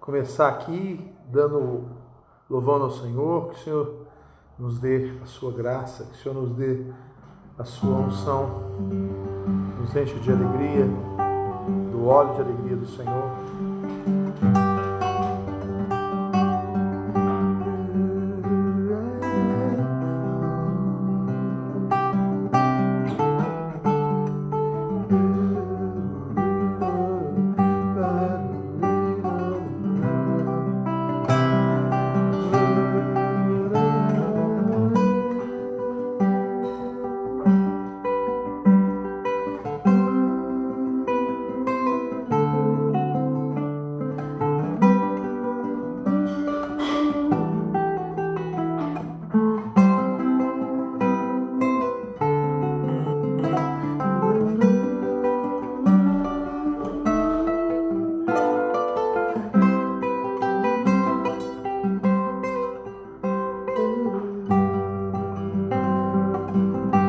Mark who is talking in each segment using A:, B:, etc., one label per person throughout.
A: começar aqui louvando ao Senhor, que o Senhor nos dê a sua graça, que o Senhor nos dê a sua unção, nos enche de alegria, do óleo de alegria do Senhor.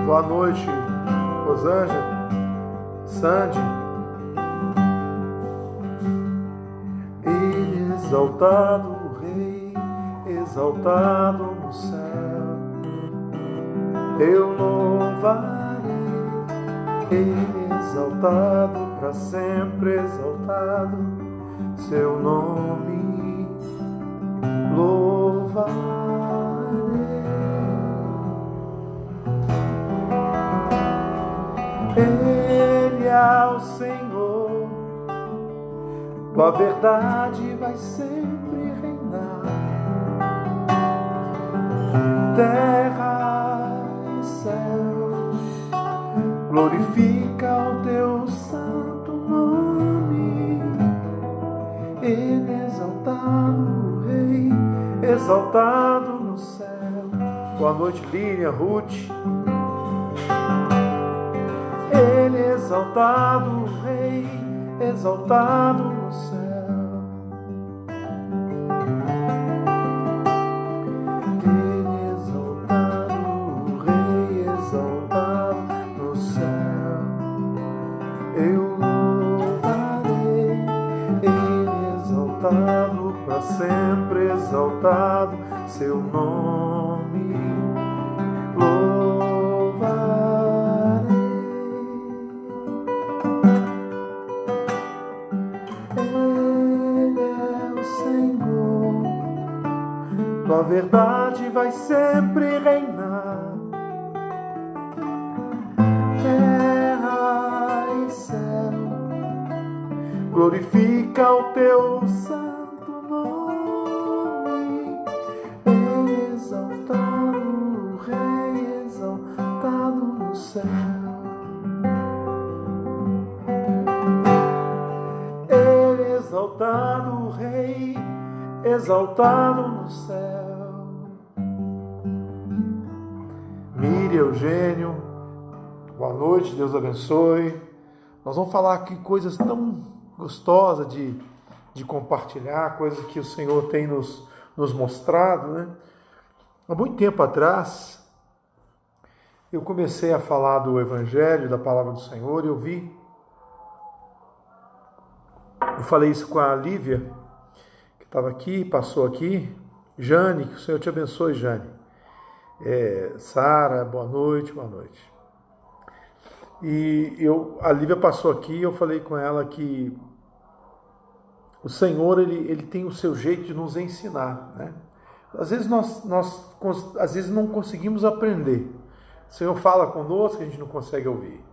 A: Boa noite, Rosângela, Sandy. Ele é exaltado, o Rei, exaltado no céu. Eu louvarei, Ele é exaltado, para sempre exaltado, seu nome louvarei. Ele é o Senhor, tua verdade vai sempre reinar. Terra e céu, glorifica o teu santo nome. Ele é exaltado, Rei, exaltado no céu. Boa noite, Línia, Ruth. Ele é exaltado, Rei, exaltado no céu. Ele é exaltado, Rei, exaltado no céu. Eu louvarei, Ele é exaltado, para sempre exaltado, seu nome louvarei. Tua verdade vai sempre reinar. Terra e céu, glorifica o teu santo nome. Ele é exaltado, Rei, exaltado no céu. Ele é exaltado, Rei, exaltado no céu. Miriam, Eugênio, boa noite, Deus abençoe. Nós vamos falar aqui coisas tão gostosas de compartilhar, coisas que o Senhor tem nos mostrado, né? Há muito tempo atrás, eu comecei a falar do Evangelho, da Palavra do Senhor, e eu falei isso com a Lívia, estava aqui, passou aqui. Jane, que o Senhor te abençoe, Jane. Sara, boa noite, boa noite. E a Lívia passou aqui e eu falei com ela que o Senhor, ele tem o seu jeito de nos ensinar, né? Às vezes às vezes não conseguimos aprender. O Senhor fala conosco, a gente não consegue ouvir.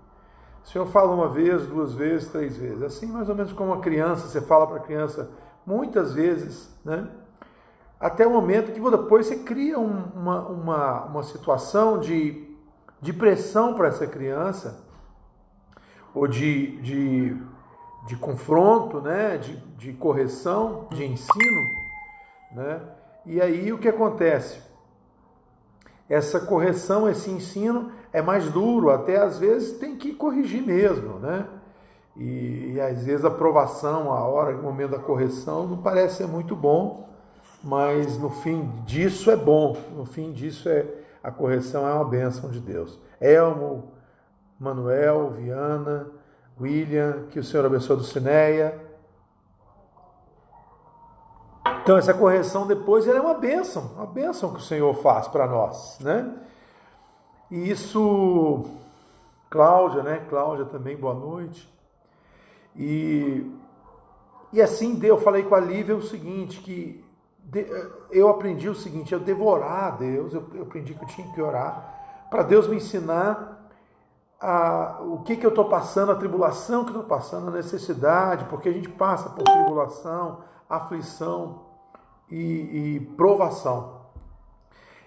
A: O Senhor fala uma vez, duas vezes, três vezes. Assim mais ou menos como uma criança, você fala para a criança muitas vezes, né? Até o momento que depois você cria uma situação de pressão para essa criança, ou de confronto, né? de correção, de ensino, né? E aí o que acontece? Essa correção, esse ensino é mais duro, até às vezes tem que corrigir mesmo, né? E às vezes a aprovação, o momento da correção não parece ser muito bom, mas no fim disso é bom, no fim disso a correção é uma bênção de Deus. Elmo, Manuel, Viana, William, que o Senhor abençoe, do Cineia. Então essa correção depois ela é uma bênção que o Senhor faz para nós, né? E isso, Cláudia, né? Cláudia também, boa noite. E assim eu falei com a Lívia o seguinte, que eu aprendi o seguinte, eu devorar a Deus, eu aprendi que eu tinha que orar, para Deus me ensinar o que eu estou passando, a tribulação que eu estou passando, a necessidade, porque a gente passa por tribulação, aflição e provação.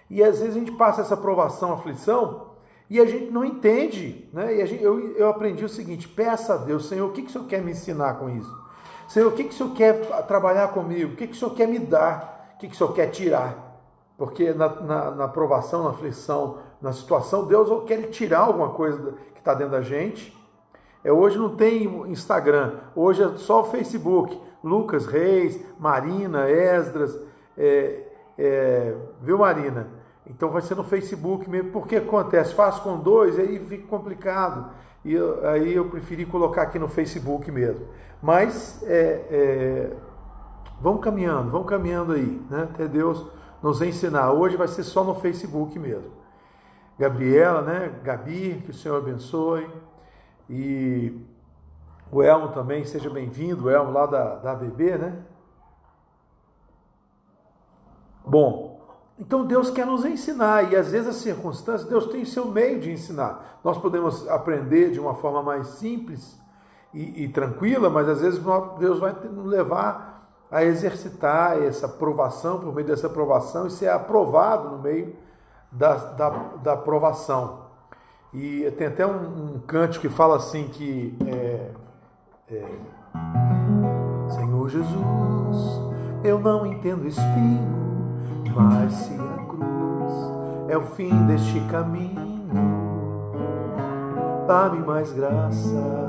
A: E às vezes a gente passa essa provação, aflição, e a gente não entende, né? E eu aprendi o seguinte, peça a Deus, Senhor, o que o Senhor quer me ensinar com isso? Senhor, o que o Senhor quer trabalhar comigo? O que o Senhor quer me dar? O que o Senhor quer tirar? Porque na provação, na aflição, na situação, Deus quer tirar alguma coisa que está dentro da gente. Hoje não tem Instagram, hoje é só o Facebook. Lucas Reis, Marina, Esdras, viu, Marina? Então vai ser no Facebook mesmo, porque acontece, faço com dois, aí fica complicado. E aí eu preferi colocar aqui no Facebook mesmo. Mas vamos caminhando aí, né? Até Deus nos ensinar. Hoje vai ser só no Facebook mesmo. Gabriela, né? Gabi, que o Senhor abençoe. E o Elmo também, seja bem-vindo, o Elmo lá da ABB, né? Bom, então Deus quer nos ensinar, e às vezes as circunstâncias, Deus tem o seu meio de ensinar. Nós podemos aprender de uma forma mais simples e tranquila, mas às vezes Deus vai nos levar a exercitar essa provação, por meio dessa provação, e ser aprovado no meio da provação. E tem até um cântico que fala assim que Senhor Jesus, eu não entendo espinho, mas se a cruz é o fim deste caminho, dá-me mais graça.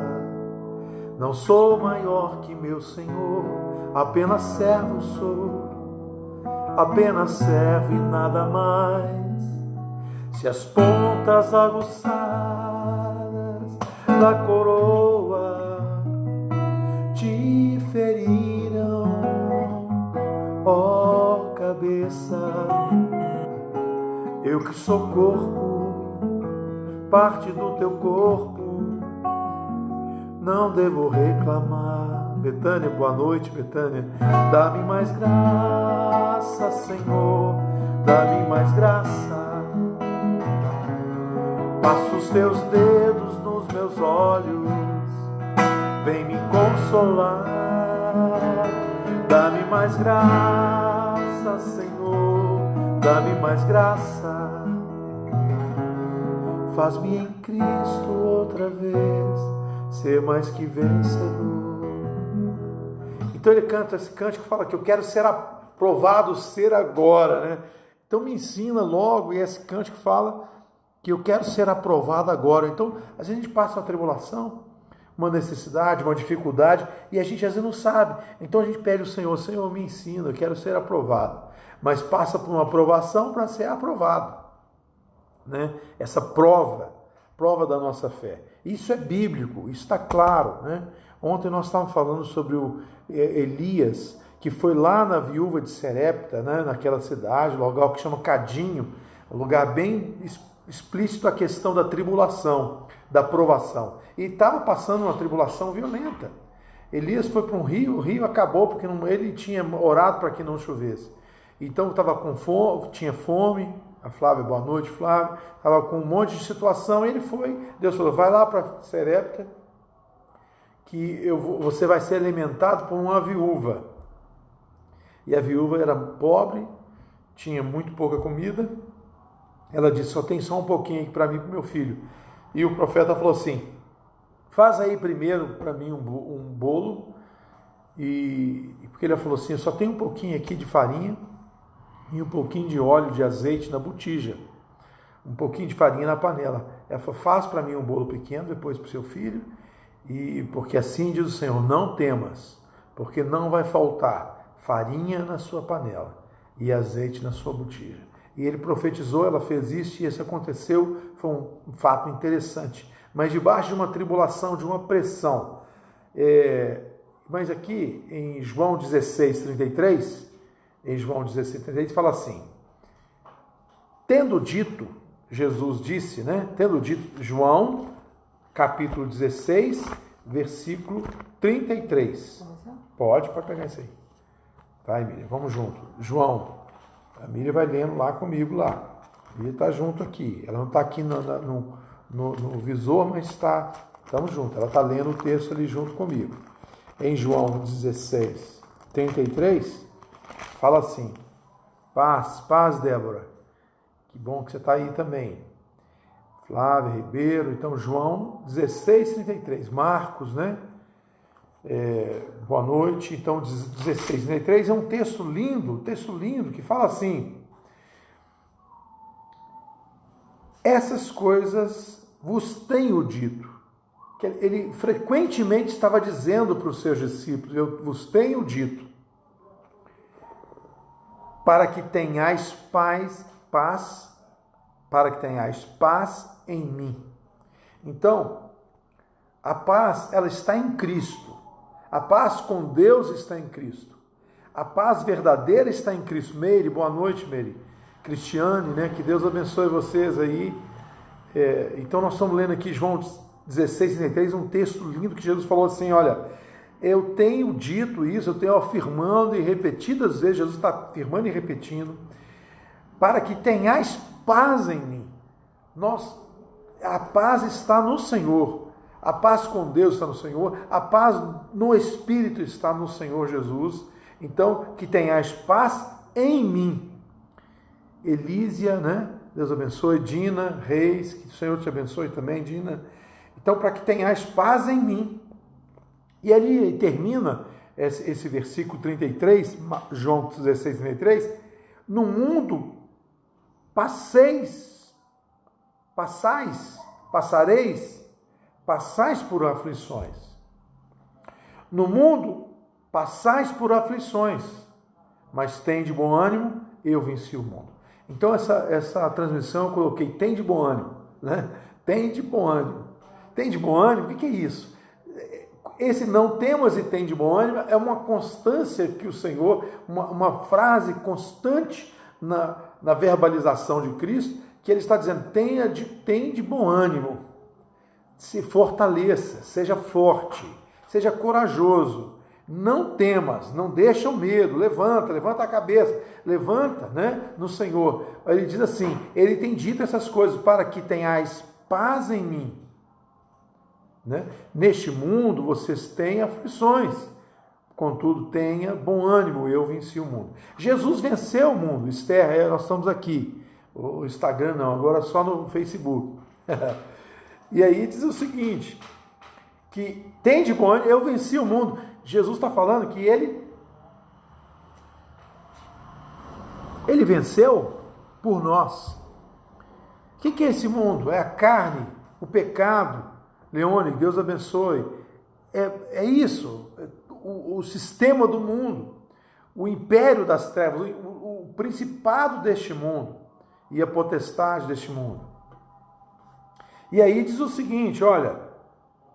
A: Não sou maior que meu Senhor, apenas servo sou, apenas servo e nada mais. Se as pontas aguçadas da coroa te feriram, ó cabeça, eu que sou corpo, parte do teu corpo, não devo reclamar. Betânia, boa noite, Betânia. Dá-me mais graça, Senhor, dá-me mais graça. Passa os teus dedos nos meus olhos, vem me consolar. Dá-me mais graça, Senhor, dá-me mais graça. Faz-me em Cristo outra vez ser mais que vencedor. Então ele canta esse cântico que fala que eu quero ser aprovado, ser agora, né? Então me ensina logo, e esse cântico fala que eu quero ser aprovado agora. Então, às vezes a gente passa uma tribulação, uma necessidade, uma dificuldade, e a gente às vezes não sabe. Então a gente pede ao Senhor, Senhor, me ensina, eu quero ser aprovado. Mas passa por uma aprovação para ser aprovado, né? Essa prova da nossa fé. Isso é bíblico, isso está claro, né? Ontem nós estávamos falando sobre o Elias, que foi lá na viúva de Serepta, né? Naquela cidade, um lugar que chama Cadinho, um lugar bem explícito a questão da tribulação, da provação. E estava passando uma tribulação violenta. Elias foi para um rio, o rio acabou porque ele tinha orado para que não chovesse. Então estava com fome, tinha fome. A Flávia, boa noite, Flávia. Estava com um monte de situação e ele foi. Deus falou, vai lá para Serepta, que você vai ser alimentado por uma viúva. E a viúva era pobre, tinha muito pouca comida. Ela disse, só tem só um pouquinho aí para mim e para o meu filho. E o profeta falou assim, faz aí primeiro para mim um bolo. Porque ele falou assim, eu só tenho um pouquinho aqui de farinha e um pouquinho de óleo, de azeite na botija. Um pouquinho de farinha na panela. Ela falou, faz para mim um bolo pequeno, depois para o seu filho. Porque assim diz o Senhor, não temas, porque não vai faltar farinha na sua panela e azeite na sua botija. E ele profetizou, ela fez isso e isso aconteceu, foi um fato interessante. Mas debaixo de uma tribulação, de uma pressão. Mas aqui em João 16:33, em João 16:33, fala assim: tendo dito, Jesus disse, né? Tendo dito, João, capítulo 16, versículo 33. Pode pegar isso aí. Tá, Emília? Vamos junto. João, a Emília vai lendo lá comigo lá. A Emília está junto aqui. Ela não está aqui no visor, mas estamos juntos. Ela está lendo o texto ali junto comigo. Em João 16, 33, fala assim: paz, Débora. Que bom que você está aí também. Flávia Ribeiro. Então, João 16, 33. Marcos, né? Boa noite. Então, 16, 33 é um texto lindo, que fala assim: essas coisas vos tenho dito. Que ele frequentemente estava dizendo para os seus discípulos: eu vos tenho dito, para que tenhais paz, para que tenhais paz em mim. Então, a paz, ela está em Cristo. A paz com Deus está em Cristo. A paz verdadeira está em Cristo. Meire, boa noite, Meire. Cristiane, né? Que Deus abençoe vocês aí. Então, nós estamos lendo aqui João 16:33, um texto lindo que Jesus falou assim: olha, eu tenho dito isso, eu tenho afirmando e repetidas vezes, Jesus está afirmando e repetindo, para que tenhais paz em mim. A paz está no Senhor. A paz com Deus está no Senhor. A paz no Espírito está no Senhor Jesus. Então, que tenhais paz em mim. Elísia, né? Deus abençoe. Dina Reis, que o Senhor te abençoe também, Dina. Então, para que tenhais paz em mim. E ali termina esse versículo 33, João 16, 33. No mundo passais por aflições. No mundo passais por aflições, mas tem de bom ânimo, eu venci o mundo. Então essa transmissão eu coloquei, tem de bom ânimo, né? Tem de bom ânimo. Tem de bom ânimo? O que é isso? Esse não temas e tem de bom ânimo é uma constância que o Senhor, uma frase constante na verbalização de Cristo, que ele está dizendo: tem de bom ânimo, se fortaleça, seja forte, seja corajoso, não temas, não deixa o medo, levanta a cabeça, levanta, né, no Senhor. Ele diz assim, ele tem dito essas coisas para que tenhais paz em mim. Né? Neste mundo vocês têm aflições, contudo tenha bom ânimo, eu venci o mundo. Jesus venceu o mundo. Esther, nós estamos aqui, o Instagram não, agora só no Facebook. E aí diz o seguinte, que tem de bom ânimo, eu venci o mundo. Jesus está falando que ele venceu por nós. O que é esse mundo? É a carne, o pecado. Leone, Deus abençoe. É isso, o sistema do mundo, o império das trevas, o principado deste mundo e a potestade deste mundo. E aí diz o seguinte, olha,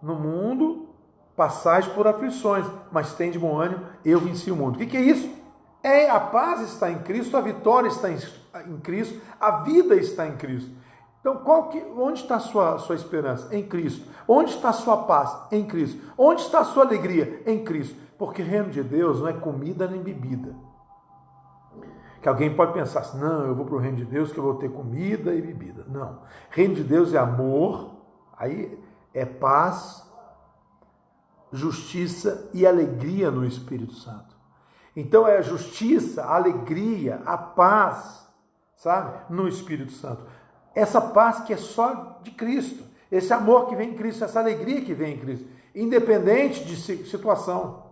A: no mundo passais por aflições, mas tem de bom ânimo, eu venci o mundo. O que é isso? A paz está em Cristo, a vitória está em Cristo, a vida está em Cristo. Então, onde está a sua esperança? Em Cristo. Onde está a sua paz? Em Cristo. Onde está a sua alegria? Em Cristo. Porque o reino de Deus não é comida nem bebida. Que alguém pode pensar assim, não, eu vou para o reino de Deus que eu vou ter comida e bebida. Não. Reino de Deus é amor, aí é paz, justiça e alegria no Espírito Santo. Então é a justiça, a alegria, a paz, sabe? No Espírito Santo. Essa paz que é só de Cristo, esse amor que vem em Cristo, essa alegria que vem em Cristo, independente de situação,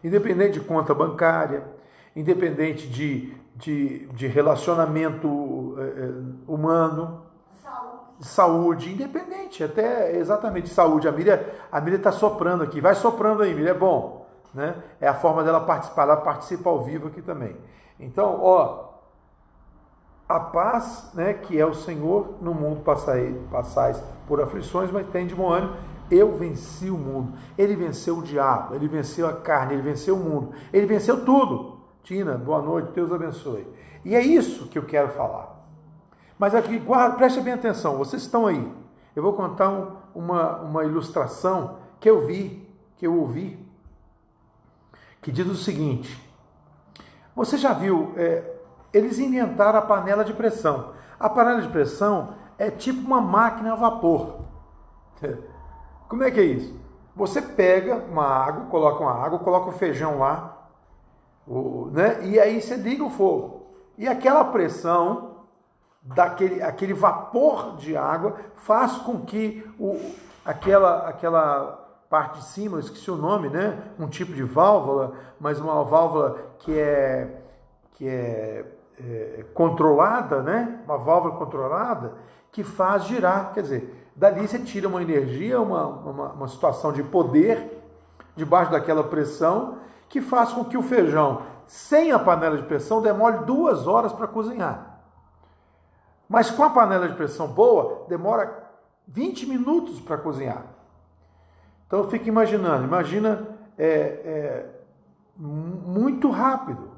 A: independente de conta bancária, independente de relacionamento humano, saúde, independente, até exatamente de saúde. A Miriam está soprando aqui, vai soprando aí, Miriam, é bom, né? É a forma dela participar, ela participa ao vivo aqui também. Então, a paz, né, que é o Senhor, no mundo passais por aflições, mas tem de bom ânimo, eu venci o mundo. Ele venceu o diabo, ele venceu a carne, ele venceu o mundo, ele venceu tudo. Tina, boa noite, Deus abençoe. E é isso que eu quero falar. Mas aqui, preste bem atenção, vocês estão aí. Eu vou contar uma ilustração que eu ouvi, que diz o seguinte: você já viu, eles inventaram a panela de pressão. A panela de pressão é tipo uma máquina a vapor. Como é que é isso? Você pega uma água, coloca o feijão lá, né? E aí você liga o fogo. E aquela pressão, aquele vapor de água, faz com que aquela parte de cima, eu esqueci o nome, né? Um tipo de válvula, mas uma válvula que é controlada, né? Uma válvula controlada que faz girar. Quer dizer, dali você tira uma energia, uma situação de poder debaixo daquela pressão que faz com que o feijão, sem a panela de pressão, demore 2 horas para cozinhar. Mas com a panela de pressão boa, demora 20 minutos para cozinhar. Então eu fico imaginando, muito rápido.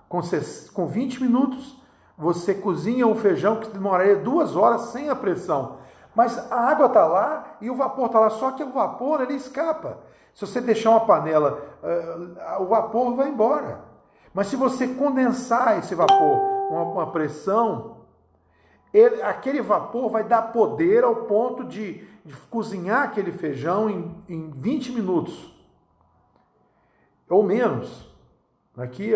A: Com 20 minutos, você cozinha um feijão que demoraria 2 horas sem a pressão. Mas a água está lá e o vapor está lá, só que o vapor ele escapa. Se você deixar uma panela, o vapor vai embora. Mas se você condensar esse vapor com uma pressão, aquele vapor vai dar poder ao ponto de cozinhar aquele feijão em 20 minutos. Ou menos. Aqui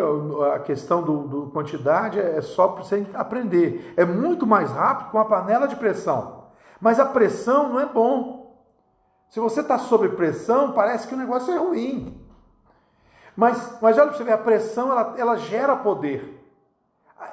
A: a questão do quantidade é só para você aprender. É muito mais rápido com a panela de pressão. Mas a pressão não é bom. Se você está sob pressão, parece que o negócio é ruim. Mas olha para você ver, a pressão ela gera poder.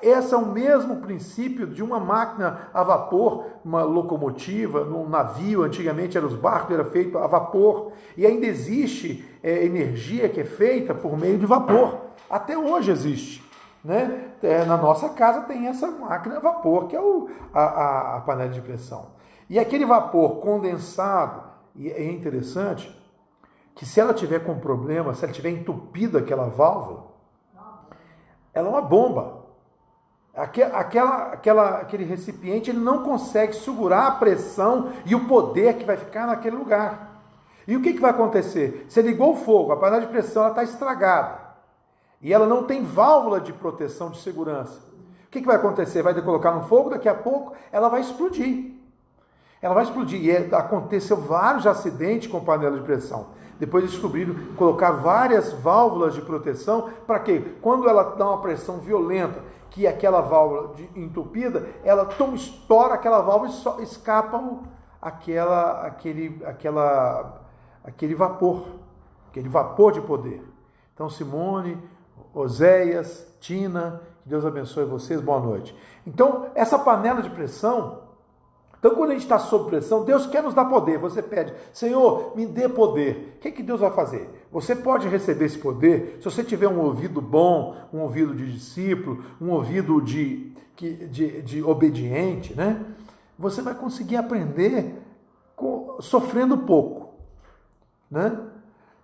A: Esse é o mesmo princípio de uma máquina a vapor, uma locomotiva, num navio, antigamente eram os barcos, era feito a vapor. E ainda existe energia que é feita por meio de vapor. Até hoje existe. Né? Na nossa casa tem essa máquina a vapor, que é a panela de pressão. E aquele vapor condensado, e é interessante que se ela tiver com problema, se ela tiver entupida aquela válvula, ela é uma bomba. Aquele recipiente ele não consegue segurar a pressão e o poder que vai ficar naquele lugar. E o que vai acontecer? Você ligou o fogo, a panela de pressão está estragada e ela não tem válvula de proteção de segurança. O que vai acontecer? Vai colocar no fogo, daqui a pouco ela vai explodir. Ela vai explodir. E aconteceu vários acidentes com panela de pressão. Depois descobriram colocar várias válvulas de proteção para quê? Quando ela dá uma pressão violenta, que aquela válvula entupida, ela estoura aquela válvula e só escapa aquele vapor de poder. Então, Simone, Oséias, Tina, que Deus abençoe vocês, boa noite. Então, essa panela de pressão, então quando a gente está sob pressão, Deus quer nos dar poder. Você pede, Senhor, me dê poder. O que Deus vai fazer? Você pode receber esse poder se você tiver um ouvido bom, um ouvido de discípulo, um ouvido de obediente, né? Você vai conseguir aprender sofrendo pouco, né?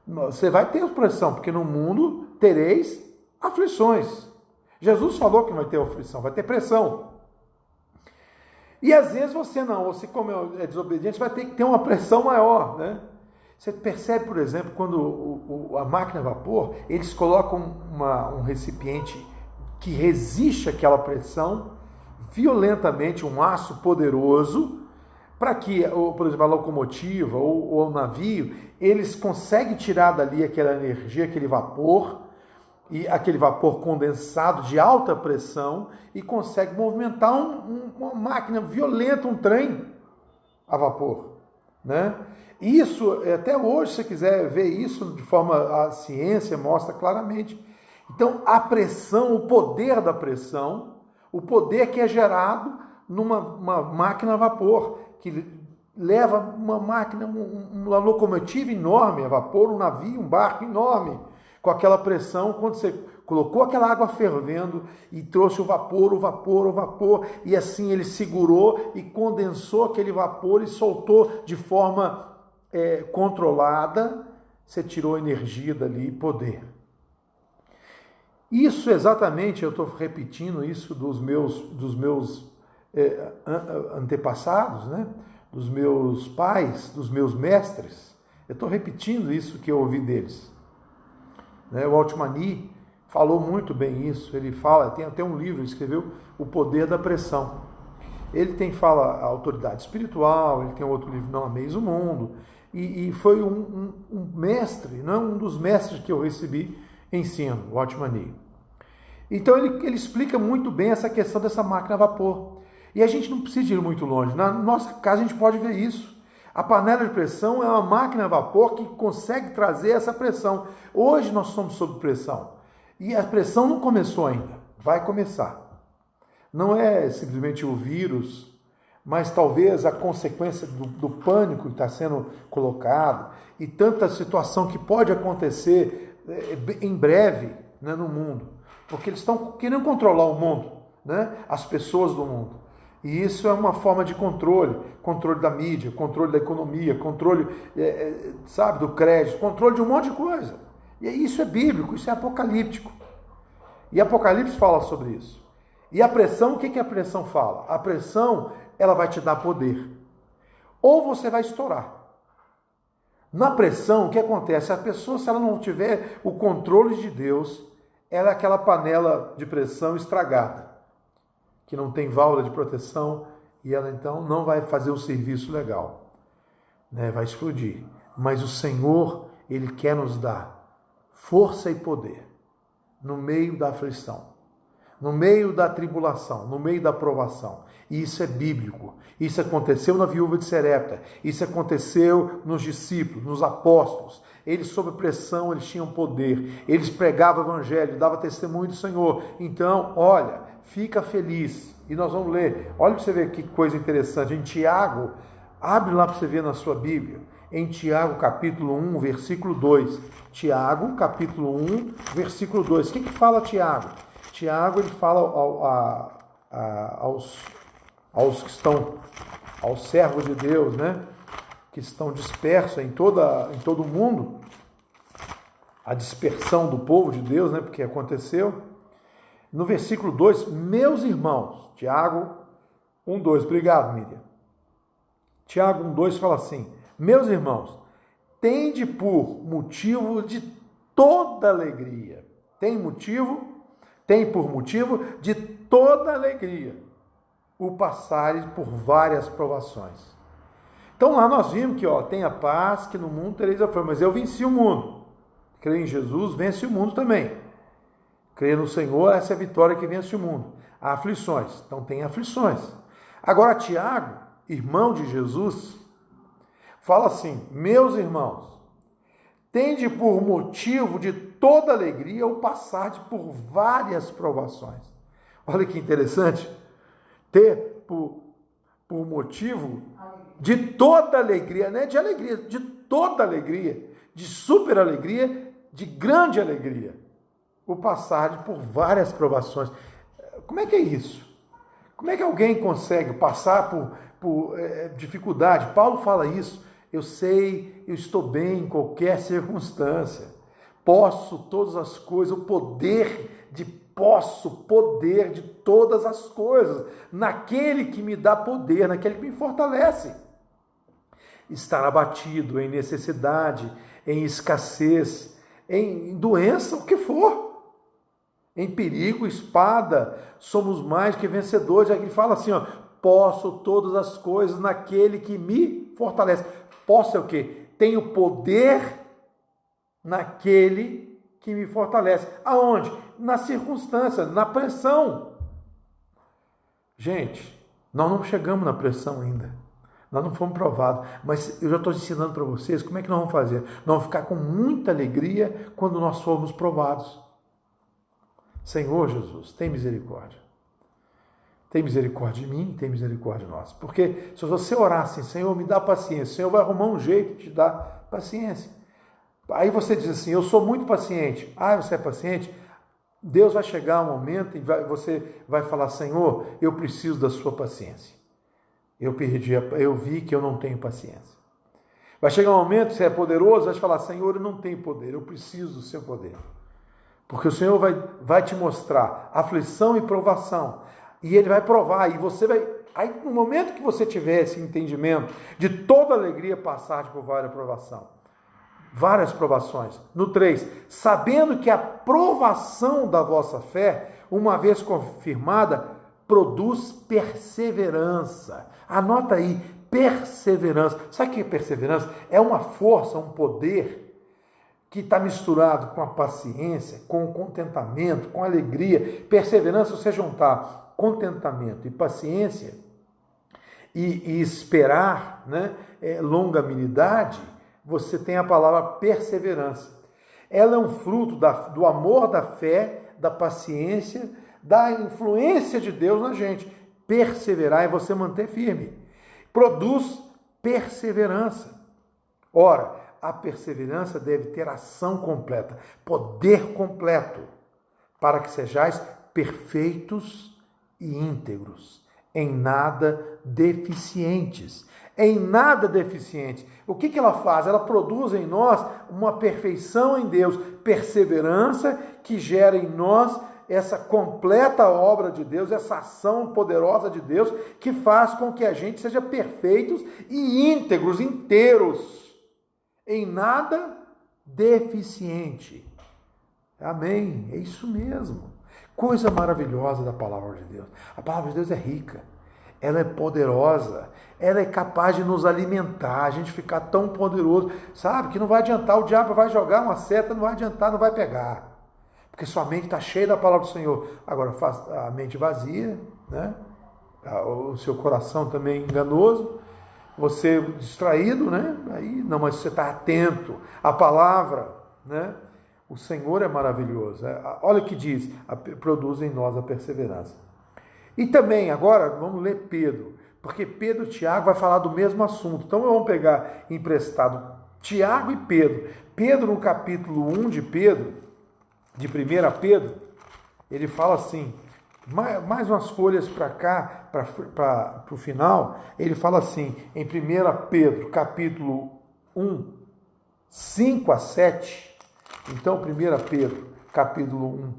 A: Você vai ter pressão, porque no mundo tereis aflições. Jesus falou que não vai ter aflição, vai ter pressão. E às vezes você como é desobediente, vai ter que ter uma pressão maior, né? Você percebe, por exemplo, quando a máquina a vapor, eles colocam um recipiente que resiste àquela pressão violentamente, um aço poderoso, para que, por exemplo, a locomotiva ou o navio, eles conseguem tirar dali aquela energia, aquele vapor, e aquele vapor condensado de alta pressão, e consegue movimentar uma máquina violenta, um trem a vapor, né? Isso, até hoje, se você quiser ver isso de forma, a ciência mostra claramente. Então, a pressão, o poder da pressão, o poder que é gerado numa máquina a vapor, que leva uma máquina, uma locomotiva enorme a vapor, um navio, um barco enorme, com aquela pressão, quando você colocou aquela água fervendo e trouxe o vapor, e assim ele segurou e condensou aquele vapor e soltou de forma controlada, você tirou energia dali, poder. Isso exatamente, eu estou repetindo isso dos meus antepassados, né? Dos meus pais, dos meus mestres. Eu estou repetindo isso que eu ouvi deles. Né? O Altmani falou muito bem isso. Ele fala, tem até um livro, ele escreveu O Poder da Pressão. Ele fala a autoridade espiritual, ele tem outro livro, Não Ameis o Mundo, e foi um mestre, não um dos mestres que eu recebi ensino, o Altmani. Então ele explica muito bem essa questão dessa máquina a vapor. E a gente não precisa ir muito longe. Na nossa casa a gente pode ver isso. A panela de pressão é uma máquina a vapor que consegue trazer essa pressão. Hoje nós somos sob pressão. E a pressão não começou ainda. Vai começar. Não é simplesmente o vírus, mas talvez a consequência do pânico que está sendo colocado e tanta situação que pode acontecer em breve, né, no mundo. Porque eles estão querendo controlar o mundo, né, as pessoas do mundo. E isso é uma forma de controle da mídia, controle da economia, controle, sabe, do crédito, controle de um monte de coisa. E isso é bíblico, isso é apocalíptico. E Apocalipse fala sobre isso. E a pressão, o que a pressão fala? A pressão, ela vai te dar poder. Ou você vai estourar. Na pressão, o que acontece? A pessoa, se ela não tiver o controle de Deus, ela é aquela panela de pressão estragada, que não tem válvula de proteção, e ela então não vai fazer o serviço legal, né? Vai explodir. Mas o Senhor, Ele quer nos dar força e poder no meio da aflição, no meio da tribulação, no meio da provação. E isso é bíblico. Isso aconteceu na viúva de Serepta. Isso aconteceu nos discípulos, nos apóstolos. Eles, sob pressão, eles tinham poder. Eles pregavam o evangelho, davam testemunho do Senhor. Então, olha, fica feliz. E nós vamos ler. Olha para você ver que coisa interessante. Em Tiago, abre lá para você ver na sua Bíblia. Em Tiago, capítulo 1, versículo 2. Tiago, capítulo 1, versículo 2. O que fala Tiago? Tiago, ele fala aos que estão, aos servos de Deus, né? Que estão dispersos em todo o mundo, a dispersão do povo de Deus, né? Porque aconteceu. No versículo 2, meus irmãos, Tiago 1, 2, obrigado, Miriam. Tiago 1, 2 fala assim, meus irmãos, tende por motivo de toda alegria. Tem por motivo de toda alegria o passarem por várias provações. Então lá nós vimos que tenha paz, que no mundo tereis aflições, mas eu venci o mundo. Crer em Jesus vence o mundo também. Crer no Senhor, essa é a vitória que vence o mundo. Há aflições, então tem aflições. Agora Tiago, irmão de Jesus, fala assim, meus irmãos, tende por motivo de toda alegria o passar por várias provações. Olha que interessante. Ter por motivo de toda alegria, não é de alegria, de toda alegria, de super alegria, de grande alegria, o passar por várias provações. Como é que é isso? Como é que alguém consegue passar por dificuldade? Paulo fala isso. Eu sei, eu estou bem em qualquer circunstância. Posso todas as coisas, o poder de todas as coisas, naquele que me dá poder, naquele que me fortalece. Estar abatido, em necessidade, em escassez, em doença, o que for. Em perigo, espada, somos mais que vencedores. Aqui fala assim, posso todas as coisas naquele que me fortalece. Posso é o quê? Tenho poder naquele que me fortalece. Aonde? Na circunstância, na pressão. Gente, nós não chegamos na pressão ainda. Nós não fomos provados. Mas eu já estou ensinando para vocês como é que nós vamos fazer. Nós vamos ficar com muita alegria quando nós formos provados. Senhor Jesus, tem misericórdia. Tem misericórdia de mim, tem misericórdia de nós. Porque se você orar assim, Senhor, me dá paciência, o Senhor vai arrumar um jeito de te dar paciência. Aí você diz assim, eu sou muito paciente. Você é paciente? Deus vai chegar um momento e você vai falar, Senhor, eu preciso da sua paciência. Eu vi que eu não tenho paciência. Vai chegar um momento, você é poderoso, vai falar, Senhor, eu não tenho poder, eu preciso do seu poder. Porque o Senhor vai te mostrar aflição e provação. E Ele vai provar. E você vai... Aí, no momento que você tiver esse entendimento, de toda alegria passar por várias provações. No 3, sabendo que a provação da vossa fé, uma vez confirmada, produz perseverança. Anota aí, perseverança. Sabe o que é perseverança? É uma força, um poder que está misturado com a paciência, com o contentamento, com a alegria. Perseverança, você juntar contentamento e paciência e esperar, né, longanimidade, você tem a palavra perseverança. Ela é um fruto do amor, da fé, da paciência, da influência de Deus na gente. Perseverar é você manter firme. Produz perseverança. Ora, a perseverança deve ter ação completa, poder completo, para que sejais perfeitos e íntegros, em nada deficientes. Em nada deficientes. O que ela faz? Ela produz em nós uma perfeição em Deus, perseverança que gera em nós essa completa obra de Deus, essa ação poderosa de Deus, que faz com que a gente seja perfeitos e íntegros, inteiros, em nada deficiente. Amém? É isso mesmo. Coisa maravilhosa da palavra de Deus. A palavra de Deus é rica, ela é poderosa, ela é capaz de nos alimentar, a gente ficar tão poderoso, sabe, que não vai adiantar, o diabo vai jogar uma seta, não vai adiantar, não vai pegar, porque sua mente está cheia da palavra do Senhor. Agora, a mente vazia, né? O seu coração também enganoso, você distraído, né? Aí, não, mas você está atento à palavra, né? O Senhor é maravilhoso. Olha o que diz, produz em nós a perseverança. E também, agora, vamos ler Pedro, porque Pedro e Tiago vai falar do mesmo assunto. Então, vamos pegar emprestado Tiago e Pedro. Pedro, no capítulo 1 de 1 Pedro, ele fala assim, mais umas folhas para cá, para o final, ele fala assim, em 1 Pedro, capítulo 1, 5 a 7, então 1 Pedro, capítulo 1,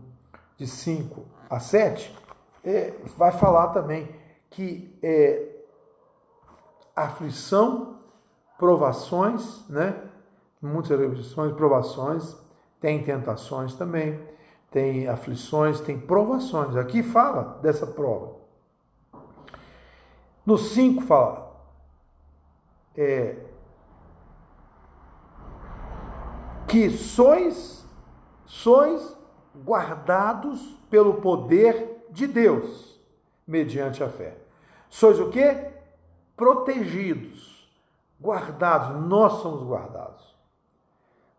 A: de 5 a 7, vai falar também que aflição, provações, né? Muitas aflições, provações, tem tentações também, tem aflições, tem provações. Aqui fala dessa prova. No 5 fala, que sois guardados pelo poder de Deus, mediante a fé. Sois o quê? Protegidos, guardados, nós somos guardados.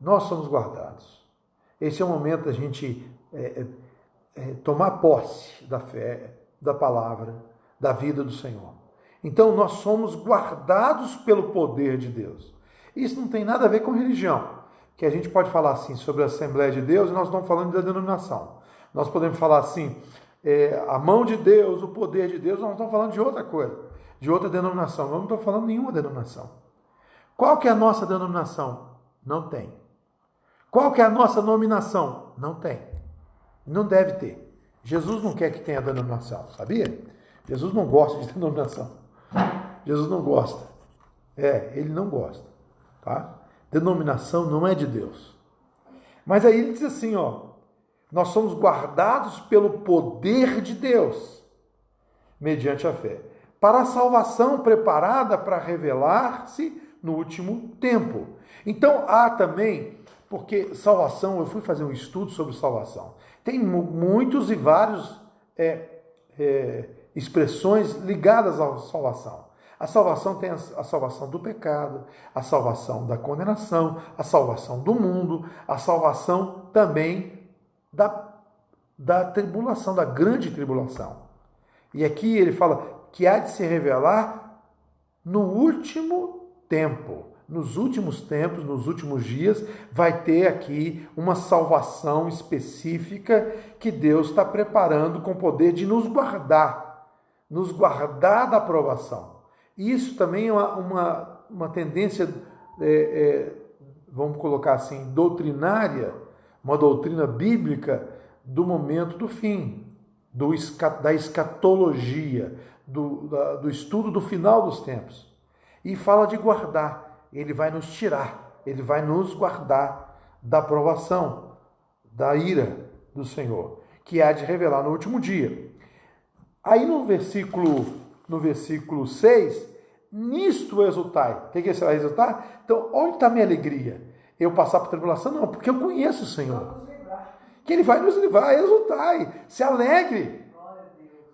A: Nós somos guardados. Esse é o momento da gente tomar posse da fé, da palavra, da vida do Senhor. Então, nós somos guardados pelo poder de Deus. Isso não tem nada a ver com religião, que a gente pode falar assim sobre a Assembleia de Deus, e nós não estamos falando da denominação. Nós podemos falar assim, a mão de Deus, o poder de Deus, nós não estamos falando de outra coisa, de outra denominação. Nós não estamos falando de nenhuma denominação. Qual que é a nossa denominação? Não tem. Qual que é a nossa nominação? Não tem. Não deve ter. Jesus não quer que tenha denominação, sabia? Jesus não gosta de denominação. Jesus não gosta. Ele não gosta. Tá? Denominação não é de Deus. Mas aí ele diz assim, nós somos guardados pelo poder de Deus, mediante a fé, para a salvação preparada para revelar-se no último tempo. Então há também, porque salvação, eu fui fazer um estudo sobre salvação, tem muitos e vários expressões ligadas à salvação. A salvação tem a salvação do pecado, a salvação da condenação, a salvação do mundo, a salvação também da tribulação, da grande tribulação. E aqui ele fala que há de se revelar no último tempo. Nos últimos tempos, nos últimos dias, vai ter aqui uma salvação específica que Deus está preparando com o poder de nos guardar da provação. Isso também é uma tendência, vamos colocar assim, doutrinária uma doutrina bíblica do momento do fim, da escatologia, do estudo do final dos tempos. E fala de guardar. Ele vai nos tirar, ele vai nos guardar da provação, da ira do Senhor, que há de revelar no último dia. Aí no versículo 6, nisto exultai. O que você vai exultar? Então, onde está a minha alegria? Eu passar por tribulação? Não, porque eu conheço o Senhor. Que Ele vai nos livrar, exultai, se alegre.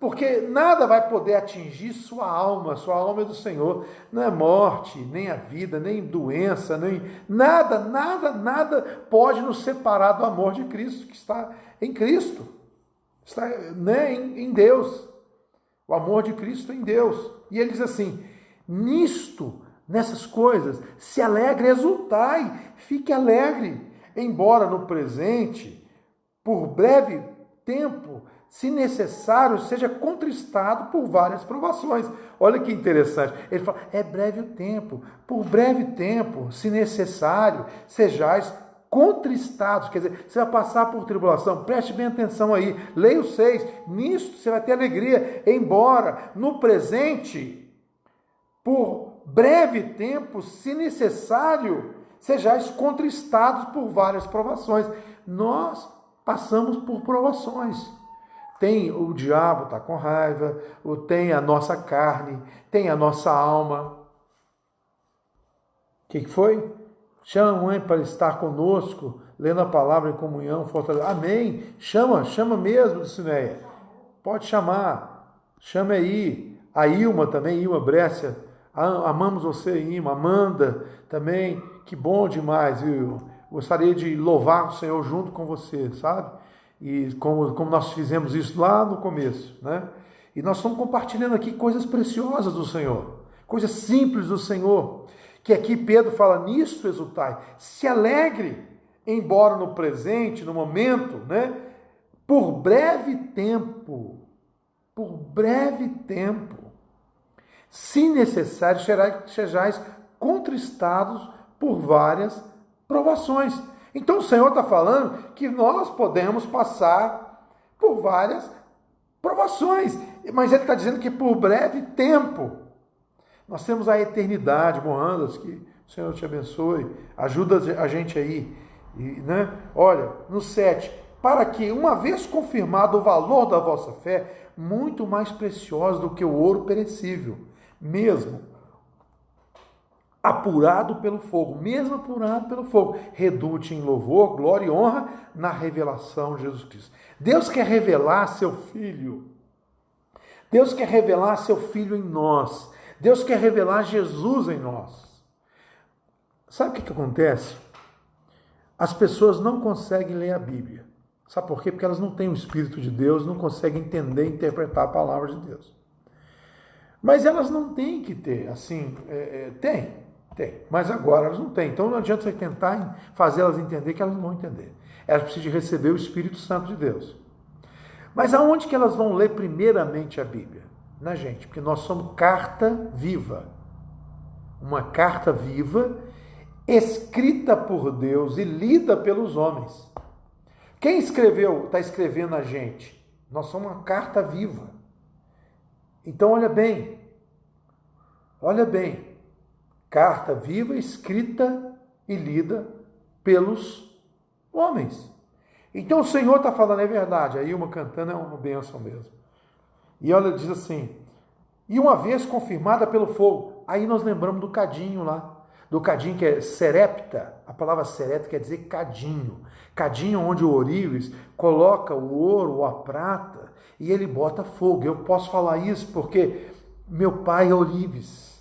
A: Porque nada vai poder atingir sua alma é do Senhor. Não é morte, nem a vida, nem doença, nem nada pode nos separar do amor de Cristo, que está em Cristo. Está, né, em Deus. O amor de Cristo em Deus. E ele diz assim, nessas coisas, se alegre, exultai, fique alegre, embora no presente, por breve tempo, se necessário, seja contristado por várias provações. Olha que interessante. Ele fala, é breve o tempo. Por breve tempo, se necessário, sejais contristados. Quer dizer, você vai passar por tribulação. Preste bem atenção aí. Leia o 6. Nisto você vai ter alegria. Embora, no presente, por breve tempo, se necessário, sejais contristados por várias provações. Nós passamos por provações. Tem o diabo, está com raiva, tem a nossa carne, tem a nossa alma. O que foi? Chama a mãe para estar conosco, lendo a palavra em comunhão, fortalecendo. Amém. Chama mesmo, Cineia. Pode chamar. Chame aí. A Ilma também, Ilma Brécia. Amamos você, Ilma. Amanda também. Que bom demais, viu? Gostaria de louvar o Senhor junto com você, sabe? E como nós fizemos isso lá no começo, né? E nós estamos compartilhando aqui coisas preciosas do Senhor, coisas simples do Senhor, que aqui Pedro fala, nisso exultai, se alegre, embora no presente, no momento, né? Por breve tempo, se necessário, sejais contristados por várias provações. Então o Senhor está falando que nós podemos passar por várias provações, mas Ele está dizendo que por breve tempo. Nós temos a eternidade, Mohandas, que o Senhor te abençoe, ajuda a gente aí. Né? Olha, no 7, para que, uma vez confirmado o valor da vossa fé, muito mais preciosa do que o ouro perecível, mesmo apurado pelo fogo, redute em louvor, glória e honra na revelação de Jesus Cristo. Deus quer revelar seu Filho. Deus quer revelar seu Filho em nós. Deus quer revelar Jesus em nós. Sabe o que acontece? As pessoas não conseguem ler a Bíblia. Sabe por quê? Porque elas não têm o Espírito de Deus, não conseguem entender e interpretar a palavra de Deus. Mas elas não têm que ter, assim, tem, mas agora elas não têm. Então não adianta você tentar fazer elas entender que elas não vão entender. Elas precisam de receber o Espírito Santo de Deus. Mas aonde que elas vão ler primeiramente a Bíblia? Né, gente? Porque nós somos carta viva. Uma carta viva, escrita por Deus e lida pelos homens. Quem escreveu, está escrevendo a gente? Nós somos uma carta viva. Então olha bem. Carta viva, escrita e lida pelos homens. Então o Senhor está falando, é verdade, aí uma cantando é uma bênção mesmo. E olha, diz assim, e uma vez confirmada pelo fogo, aí nós lembramos do cadinho lá, do cadinho que é serepta, a palavra serepta quer dizer cadinho. Cadinho onde o ourives coloca o ouro ou a prata e ele bota fogo. Eu posso falar isso porque meu pai é ourives.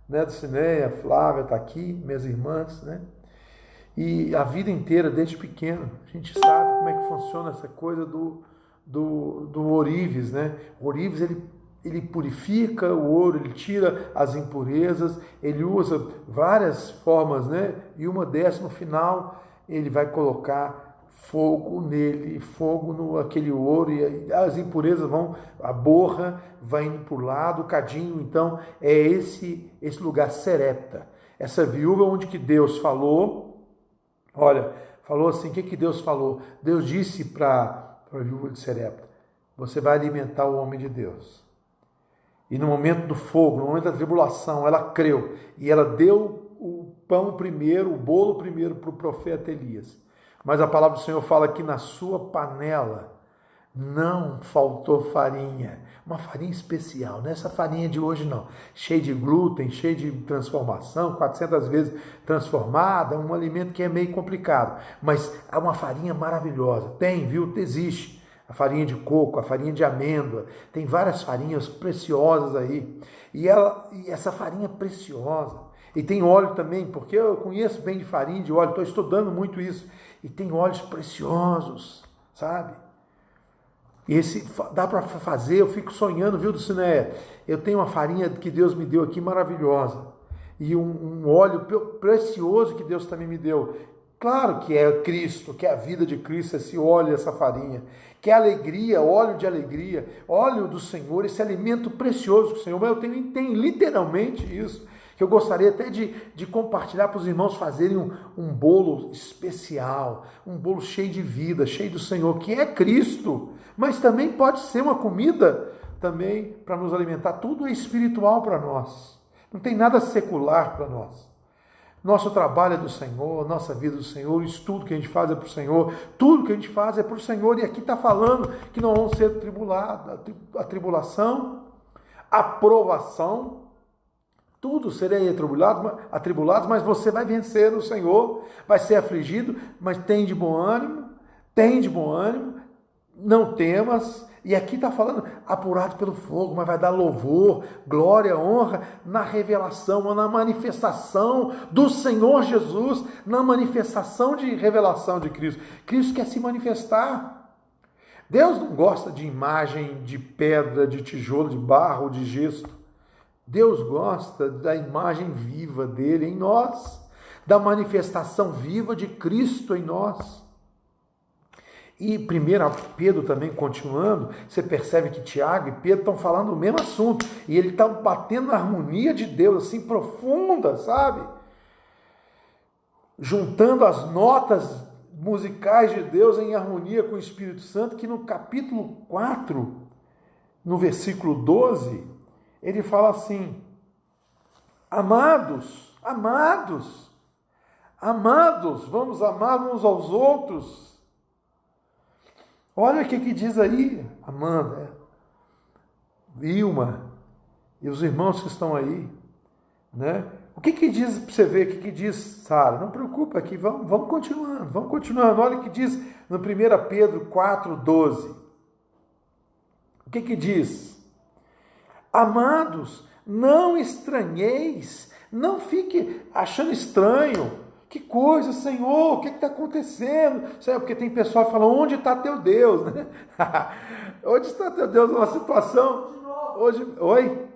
A: Né, do Cineia, Flávia está aqui, minhas irmãs, né? E a vida inteira, desde pequeno, a gente sabe como é que funciona essa coisa do ourives, né? O ourives, ele purifica o ouro, ele tira as impurezas, ele usa várias formas, né? E uma dessas, no final, ele vai colocar fogo nele, fogo no aquele ouro, e as impurezas vão, a borra vai indo para o lado, o cadinho, então, é esse lugar serepta. Essa viúva onde que Deus falou, olha, falou assim, o que Deus falou? Deus disse para a viúva de Sarepta, você vai alimentar o homem de Deus. E no momento do fogo, no momento da tribulação, ela creu. E ela deu o pão primeiro, o bolo primeiro para o profeta Elias. Mas a palavra do Senhor fala que na sua panela não faltou farinha. Uma farinha especial, não é essa farinha de hoje não. Cheia de glúten, cheia de transformação, 400 vezes transformada, um alimento que é meio complicado. Mas é uma farinha maravilhosa. Tem, viu? Existe. A farinha de coco, a farinha de amêndoa, tem várias farinhas preciosas aí. E essa farinha preciosa. E tem óleo também, porque eu conheço bem de farinha, de óleo, estou estudando muito isso. E tem óleos preciosos, sabe? E esse dá para fazer, eu fico sonhando, viu, Dulcinea? Eu tenho uma farinha que Deus me deu aqui maravilhosa. E um óleo precioso que Deus também me deu. Claro que é Cristo, que é a vida de Cristo, esse óleo, essa farinha. Que é alegria, óleo de alegria, óleo do Senhor, esse alimento precioso do Senhor. Mas eu tenho literalmente isso, que eu gostaria até de compartilhar para os irmãos fazerem um bolo especial, um bolo cheio de vida, cheio do Senhor, que é Cristo. Mas também pode ser uma comida também para nos alimentar. Tudo é espiritual para nós. Não tem nada secular para nós. Nosso trabalho é do Senhor, nossa vida é do Senhor, isso tudo que a gente faz é para o Senhor, tudo que a gente faz é para o Senhor, e aqui está falando que não vão ser tribulados, a tribulação, a provação, tudo serei atribulados, mas você vai vencer no Senhor, vai ser afligido, mas tem de bom ânimo, não temas. E aqui está falando, apurado pelo fogo, mas vai dar louvor, glória, honra na revelação, na manifestação do Senhor Jesus, na manifestação de revelação de Cristo. Cristo quer se manifestar. Deus não gosta de imagem de pedra, de tijolo, de barro, de gesso. Deus gosta da imagem viva dele em nós, da manifestação viva de Cristo em nós. E 1 Pedro também, continuando, você percebe que Tiago e Pedro estão falando o mesmo assunto. E ele está batendo na harmonia de Deus, assim, profunda, sabe? Juntando as notas musicais de Deus em harmonia com o Espírito Santo, que no capítulo 4, no versículo 12, ele fala assim, amados, vamos amar uns aos outros. Olha o que diz aí, Amanda, Vilma e os irmãos que estão aí, né? O que diz para você ver? O que diz Sara? Não preocupa aqui, vamos continuando. Olha o que diz no 1 Pedro 4,12. O que diz? Amados, não estranheis, não fique achando estranho. Que coisa, Senhor, o que está acontecendo? Senhor, porque tem pessoal que fala, onde está teu Deus? Né? Onde está teu Deus numa situação? Hoje, oi?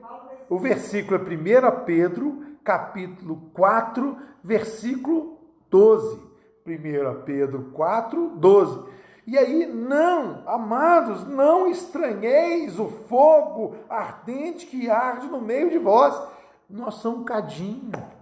A: O versículo é 1 Pedro, capítulo 4, versículo 12. 1 Pedro 4, 12. E aí, amados, não estranheis o fogo ardente que arde no meio de vós. Nós somos um cadinho.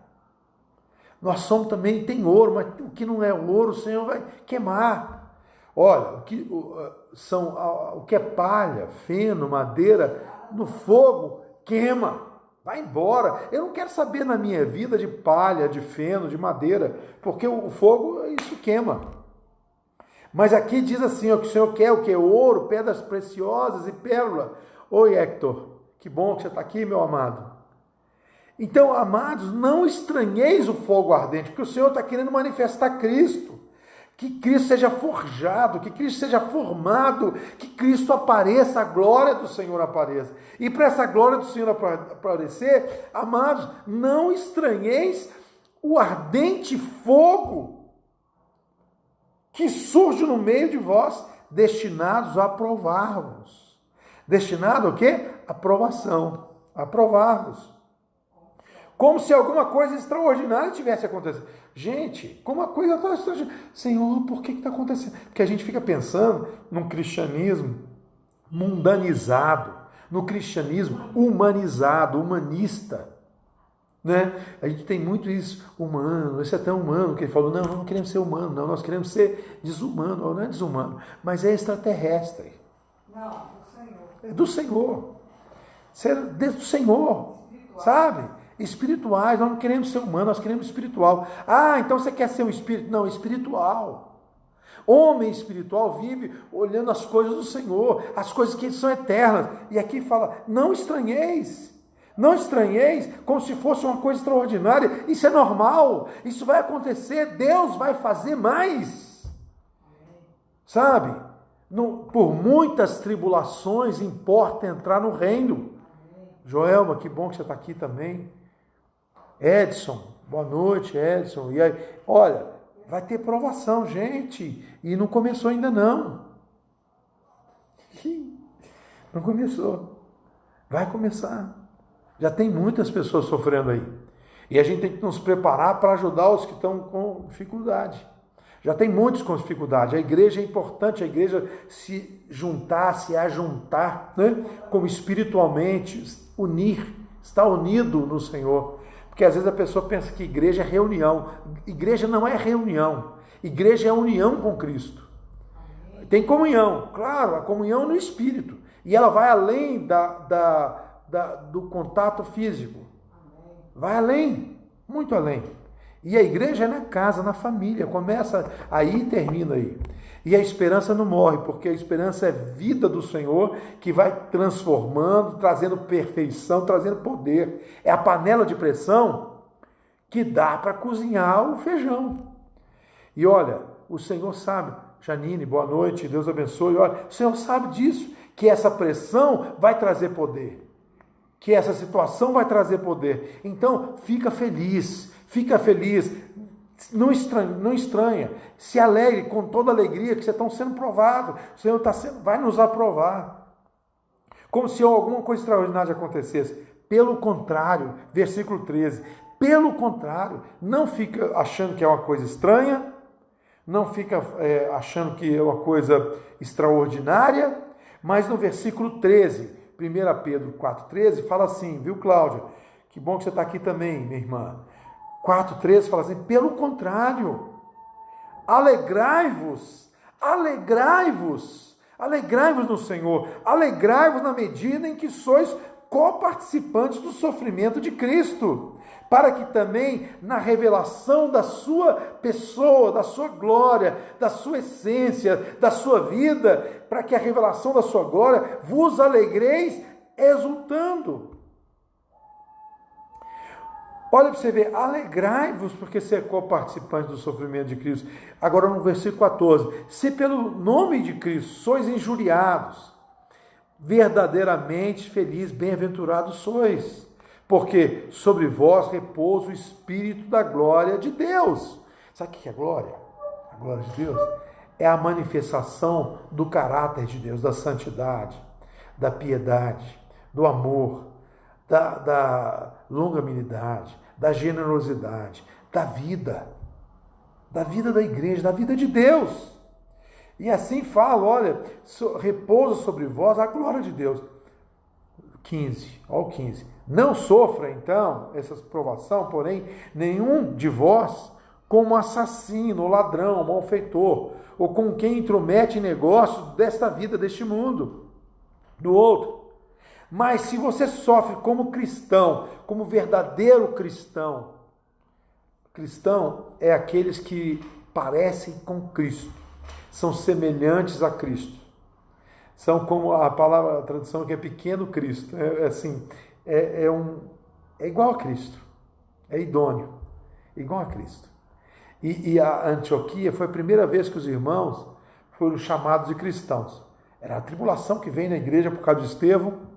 A: Nós somos também, tem ouro, mas o que não é ouro, o Senhor vai queimar. Olha, o que é palha, feno, madeira, no fogo, queima, vai embora. Eu não quero saber na minha vida de palha, de feno, de madeira, porque o fogo, isso queima. Mas aqui diz assim, ó, que o Senhor quer o que? Ouro, pedras preciosas e pérola. Oi, Hector, que bom que você está aqui, meu amado. Então, amados, não estranheis o fogo ardente, porque o Senhor está querendo manifestar Cristo. Que Cristo seja forjado, que Cristo seja formado, que Cristo apareça, a glória do Senhor apareça. E para essa glória do Senhor aparecer, amados, não estranheis o ardente fogo que surge no meio de vós, destinados a provar-vos. Destinado a quê? A provação, a provar-vos. Como se alguma coisa extraordinária tivesse acontecido. Gente, como uma coisa extraordinária. Senhor, por que está acontecendo? Porque a gente fica pensando num cristianismo mundanizado, no cristianismo humanizado, humanista. né? A gente tem muito isso, humano, esse é tão humano, que ele falou, não queremos ser humano, não, nós queremos ser desumano, não é desumano, mas é extraterrestre.
B: Não, do Senhor.
A: É do Senhor. Ser do Senhor, sabe? Espirituais, nós não queremos ser humano, nós queremos espiritual. Ah, então você quer ser um espírito? Não, espiritual. Homem espiritual vive olhando as coisas do Senhor, as coisas que são eternas. E aqui fala, não estranheis. Não estranheis como se fosse uma coisa extraordinária. Isso é normal. Isso vai acontecer. Deus vai fazer mais. Sabe? Por muitas tribulações importa entrar no reino. Joelma, que bom que você está aqui também. Edson, boa noite, Edson. E aí, olha, vai ter provação, gente. E não começou ainda não. Não começou. Vai começar. Já tem muitas pessoas sofrendo aí. E a gente tem que nos preparar para ajudar os que estão com dificuldade. Já tem muitos com dificuldade. A igreja é importante, a igreja se juntar, se ajuntar, né? Como espiritualmente, unir, estar unido no Senhor. Porque às vezes a pessoa pensa que igreja é reunião. Igreja não é reunião. Igreja é união com Cristo. Tem comunhão, claro, a comunhão no Espírito. E ela vai além do contato físico. Vai além, muito além. E a igreja é na casa, na família, começa aí e termina aí. E a esperança não morre, porque a esperança é vida do Senhor que vai transformando, trazendo perfeição, trazendo poder. É a panela de pressão que dá para cozinhar o feijão. E olha, o Senhor sabe, Janine, boa noite, Deus abençoe. Olha, o Senhor sabe disso, que essa pressão vai trazer poder. Que essa situação vai trazer poder. Então, fica feliz, não estranha, se alegre com toda alegria que vocês estão sendo provados. O Senhor vai nos aprovar. Como se alguma coisa extraordinária acontecesse. Pelo contrário, versículo 13, pelo contrário, não fica achando que é uma coisa estranha, não fica achando que é uma coisa extraordinária, mas no versículo 13, 1 Pedro 4,13 fala assim, viu, Cláudia? Que bom que você está aqui também, minha irmã. 4,13 fala assim, pelo contrário, alegrai-vos no Senhor, alegrai-vos na medida em que sois coparticipantes do sofrimento de Cristo, para que também na revelação da sua pessoa, da sua glória, da sua essência, da sua vida, para que a revelação da sua glória vos alegreis exultando. Olha para você ver, alegrai-vos porque você é coparticipante do sofrimento de Cristo. Agora no versículo 14, se pelo nome de Cristo sois injuriados, verdadeiramente feliz, bem-aventurados sois, porque sobre vós repousa o Espírito da glória de Deus. Sabe o que é glória? A glória de Deus é a manifestação do caráter de Deus, da santidade, da piedade, do amor, da longanimidade, da generosidade, da vida da igreja, da vida de Deus. E assim fala, olha, repousa sobre vós a glória de Deus. 15, olha o 15. Não sofra, então, essa provação, porém, nenhum de vós como assassino, ou ladrão, ou malfeitor, ou com quem intromete em negócios desta vida, deste mundo, do outro. Mas se você sofre como cristão, como verdadeiro cristão, cristão é aqueles que parecem com Cristo, são semelhantes a Cristo. São como a palavra, a tradução que é pequeno Cristo. É igual a Cristo. É idôneo. Igual a Cristo. E a Antioquia foi a primeira vez que os irmãos foram chamados de cristãos. Era a tribulação que vem na igreja por causa de Estevão.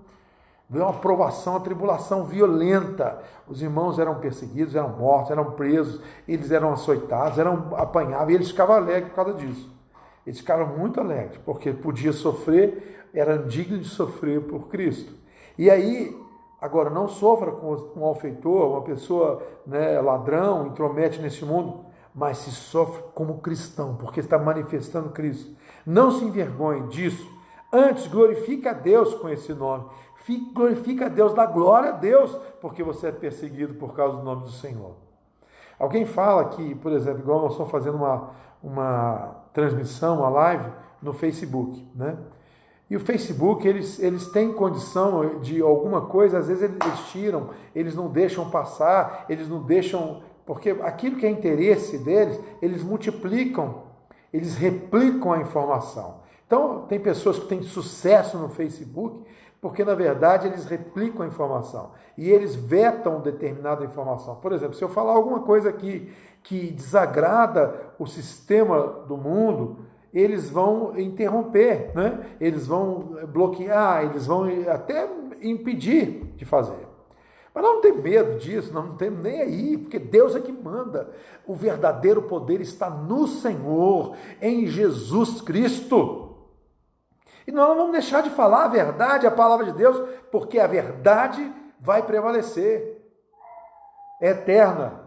A: Veio uma provação, uma tribulação violenta. Os irmãos eram perseguidos, eram mortos, eram presos, eles eram açoitados, eram apanhados, e eles ficavam alegres por causa disso. Eles ficaram muito alegres, porque podia sofrer, era digno de sofrer por Cristo. E aí, agora, não sofra com um malfeitor, uma pessoa, né, ladrão, intromete nesse mundo, mas se sofre como cristão, porque está manifestando Cristo. Não se envergonhe disso, antes glorifique a Deus com esse nome. glorifica a Deus, dá glória a Deus, porque você é perseguido por causa do nome do Senhor. Alguém fala que, por exemplo, igual nós estamos fazendo uma transmissão, uma live no Facebook, né? E o Facebook, eles têm condição de alguma coisa, às vezes eles tiram, eles não deixam passar, eles não deixam, porque aquilo que é interesse deles, eles multiplicam, eles replicam a informação. Então, tem pessoas que têm sucesso no Facebook, porque na verdade eles replicam a informação e eles vetam determinada informação. Por exemplo, se eu falar alguma coisa aqui que desagrada o sistema do mundo, eles vão interromper, né? Eles vão bloquear, eles vão até impedir de fazer. Mas nós não temos medo disso, nós não temos nem aí, porque Deus é que manda. O verdadeiro poder está no Senhor, em Jesus Cristo. E nós não vamos deixar de falar a verdade, a palavra de Deus, porque a verdade vai prevalecer. É eterna.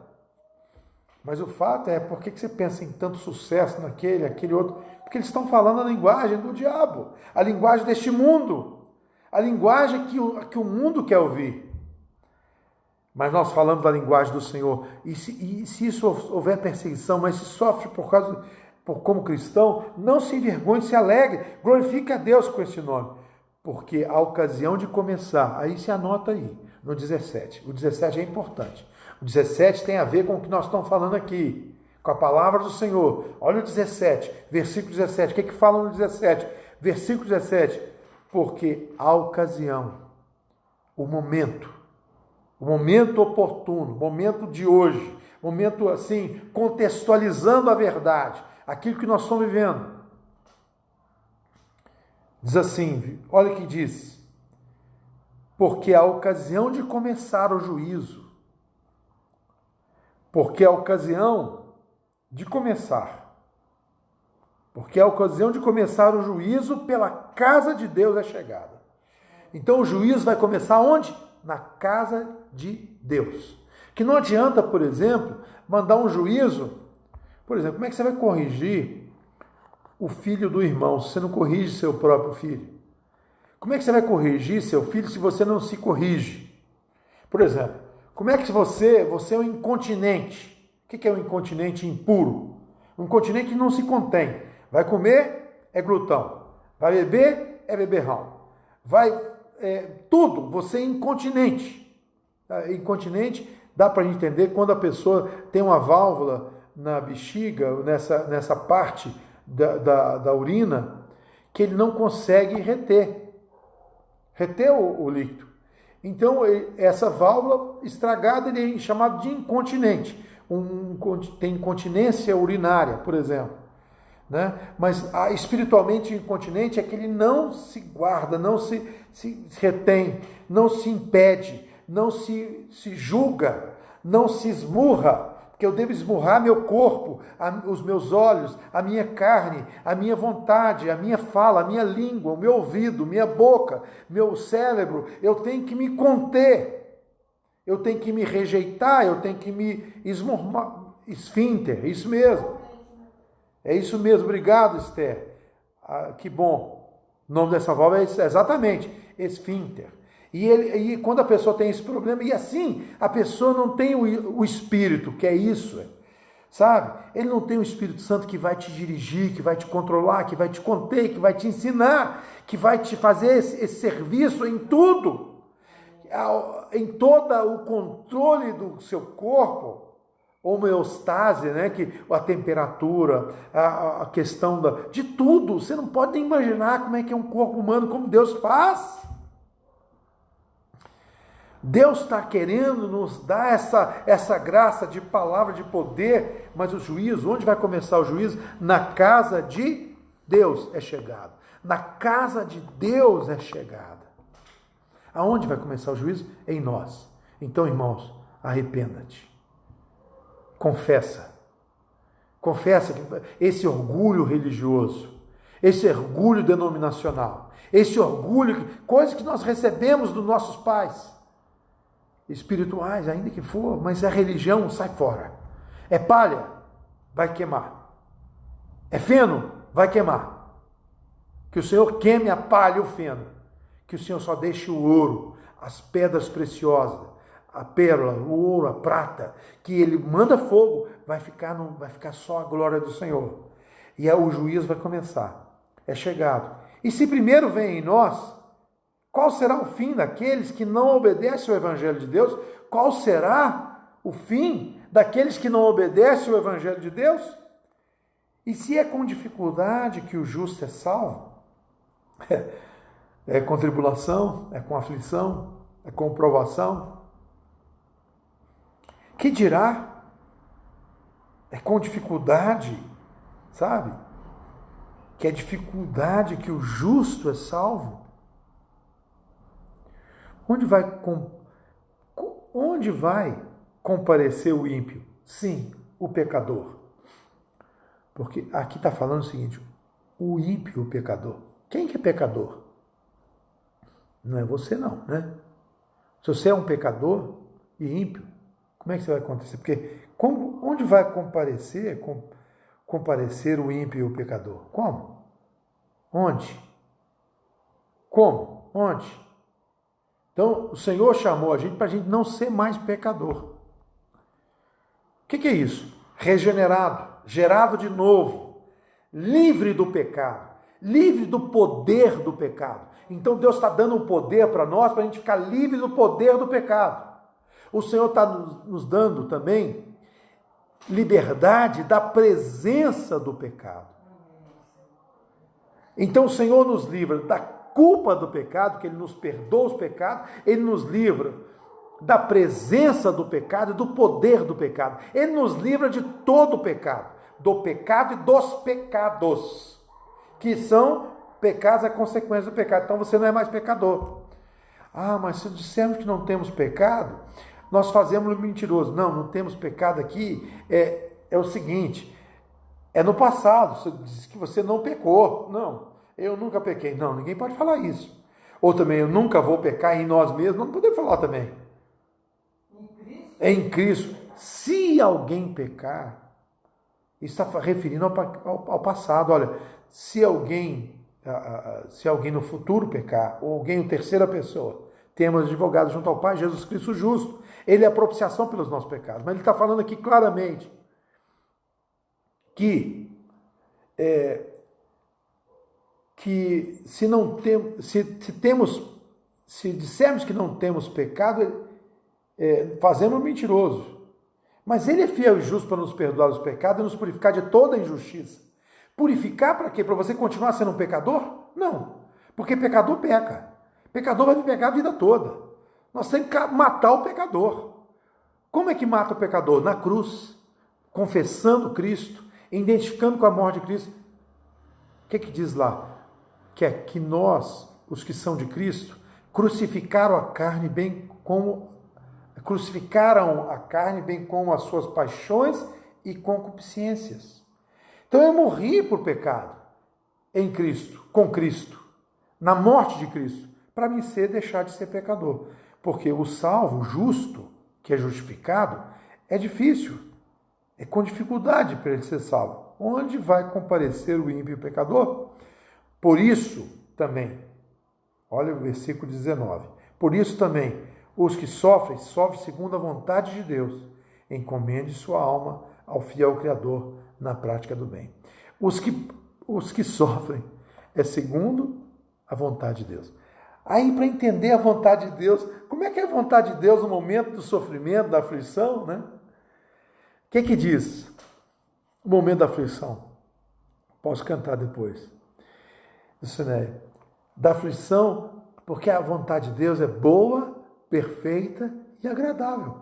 A: Mas o fato é, por que você pensa em tanto sucesso aquele outro? Porque eles estão falando a linguagem do diabo, a linguagem deste mundo, a linguagem que o mundo quer ouvir. Mas nós falamos da linguagem do Senhor. E se isso houver perseguição, mas se sofre como cristão, não se envergonhe, se alegre, glorifique a Deus com esse nome. Porque a ocasião de começar, aí se anota aí, no 17. O 17 é importante. O 17 tem a ver com o que nós estamos falando aqui, com a palavra do Senhor. Olha o 17, versículo 17. O que fala no 17? Versículo 17. Porque a ocasião, o momento oportuno, momento de hoje, momento assim, contextualizando a verdade, aquilo que nós estamos vivendo. Diz assim, olha o que diz. Porque a ocasião de começar o juízo, porque a ocasião de começar o juízo pela casa de Deus é chegada. Então o juízo vai começar onde? Na casa de Deus. Que não adianta, por exemplo, mandar um juízo. Por exemplo, como é que você vai corrigir o filho do irmão se você não corrige seu próprio filho? Como é que você vai corrigir seu filho se você não se corrige? Por exemplo, como é que você é um incontinente? O que é um incontinente impuro? Um incontinente que não se contém. Vai comer, é glutão. Vai beber, é beberrão. Tudo, você é incontinente. Incontinente, dá para entender quando a pessoa tem uma válvula na bexiga, nessa parte da urina, que ele não consegue reter o líquido. Então, essa válvula estragada, ele é chamado de incontinente. Tem incontinência urinária, por exemplo. Né? Mas espiritualmente incontinente é que ele não se guarda, não se retém, não se impede, não se julga, não se esmurra. Porque eu devo esmurrar meu corpo, os meus olhos, a minha carne, a minha vontade, a minha fala, a minha língua, o meu ouvido, minha boca, meu cérebro. Eu tenho que me conter, eu tenho que me rejeitar, eu tenho que me esmurrar. Esfíncter, isso mesmo. É isso mesmo, obrigado, Esther. Que bom. O nome dessa válvula é exatamente esfíncter. E quando a pessoa tem esse problema, e assim, a pessoa não tem o Espírito, que é isso, sabe? Ele não tem o Espírito Santo que vai te dirigir, que vai te controlar, que vai te conter, que vai te ensinar, que vai te fazer esse serviço em tudo, em todo o controle do seu corpo, homeostase, né? A temperatura, a questão de tudo. Você não pode nem imaginar como é que é um corpo humano, como Deus faz. Deus está querendo nos dar essa graça de palavra, de poder, mas o juízo, onde vai começar o juízo? Na casa de Deus é chegado. Na casa de Deus é chegada. Aonde vai começar o juízo? Em nós. Então, irmãos, arrependa-te. Confessa que esse orgulho religioso, esse orgulho denominacional, esse orgulho, coisa que nós recebemos dos nossos pais, espirituais, ainda que for, mas é religião, sai fora. É palha, vai queimar. É feno, vai queimar. Que o Senhor queime a palha e o feno. que o Senhor só deixe o ouro, as pedras preciosas, a pérola, o ouro, a prata, que Ele manda fogo, vai ficar só a glória do Senhor. E aí o juízo vai começar. É chegado. E se primeiro vem em nós, qual será o fim daqueles que não obedecem ao Evangelho de Deus? Qual será o fim daqueles que não obedecem ao Evangelho de Deus? E se é com dificuldade que o justo é salvo? É com tribulação? É com aflição? É com provação? Que dirá? É com dificuldade, sabe? Que é dificuldade que o justo é salvo? Onde vai comparecer o ímpio? Sim, o pecador. Porque aqui está falando o seguinte, o ímpio, o pecador. Quem que é pecador? Não é você não, né? Se você é um pecador e ímpio, como é que isso vai acontecer? Porque onde vai comparecer o ímpio e o pecador? Como? Onde? Como? Onde? Então, o Senhor chamou a gente para a gente não ser mais pecador. O que é isso? Regenerado, gerado de novo, livre do pecado, livre do poder do pecado. Então, Deus está dando um poder para nós, para a gente ficar livre do poder do pecado. O Senhor está nos dando também liberdade da presença do pecado. Então, o Senhor nos livra da culpa do pecado, que Ele nos perdoa os pecados, Ele nos livra da presença do pecado e do poder do pecado. Ele nos livra de todo o pecado, do pecado e dos pecados, que são pecados, a consequência do pecado. Então você não é mais pecador. Ah, mas se dissermos que não temos pecado, nós fazemos o mentiroso. Não temos pecado aqui. É o seguinte, é no passado, você diz que você não pecou. Não, eu nunca pequei. Não, ninguém pode falar isso. Ou também, eu nunca vou pecar em nós mesmos. Não podemos falar também. Em Cristo. Se alguém pecar, isso está referindo ao passado. Olha, se alguém no futuro pecar, ou alguém, em terceira pessoa, temos advogado junto ao Pai, Jesus Cristo justo. Ele é a propiciação pelos nossos pecados. Mas ele está falando aqui claramente que se dissermos que não temos pecado, fazemos um mentiroso. Mas Ele é fiel e justo para nos perdoar os pecados e nos purificar de toda injustiça. Purificar para quê? Para você continuar sendo um pecador? Não. Porque pecador peca. Pecador vai pecar a vida toda. Nós temos que matar o pecador. Como é que mata o pecador? Na cruz, confessando Cristo, identificando com a morte de Cristo. O que diz lá? Que é que nós, os que são de Cristo, crucificaram a carne bem como as suas paixões e concupiscências. Então eu morri por pecado em Cristo, com Cristo, na morte de Cristo, para me deixar de ser pecador. Porque o salvo, o justo, que é justificado, é difícil. É com dificuldade para ele ser salvo. Onde vai comparecer o ímpio e o pecador? Por isso também, olha o versículo 19. Por isso também, os que sofrem segundo a vontade de Deus. Encomende sua alma ao fiel Criador na prática do bem. Os que sofrem é segundo a vontade de Deus. Aí, para entender a vontade de Deus, como é que é a vontade de Deus no momento do sofrimento, da aflição, né? O que diz? O momento da aflição. Posso cantar depois. Isso, né? Da aflição, porque a vontade de Deus é boa, perfeita e agradável.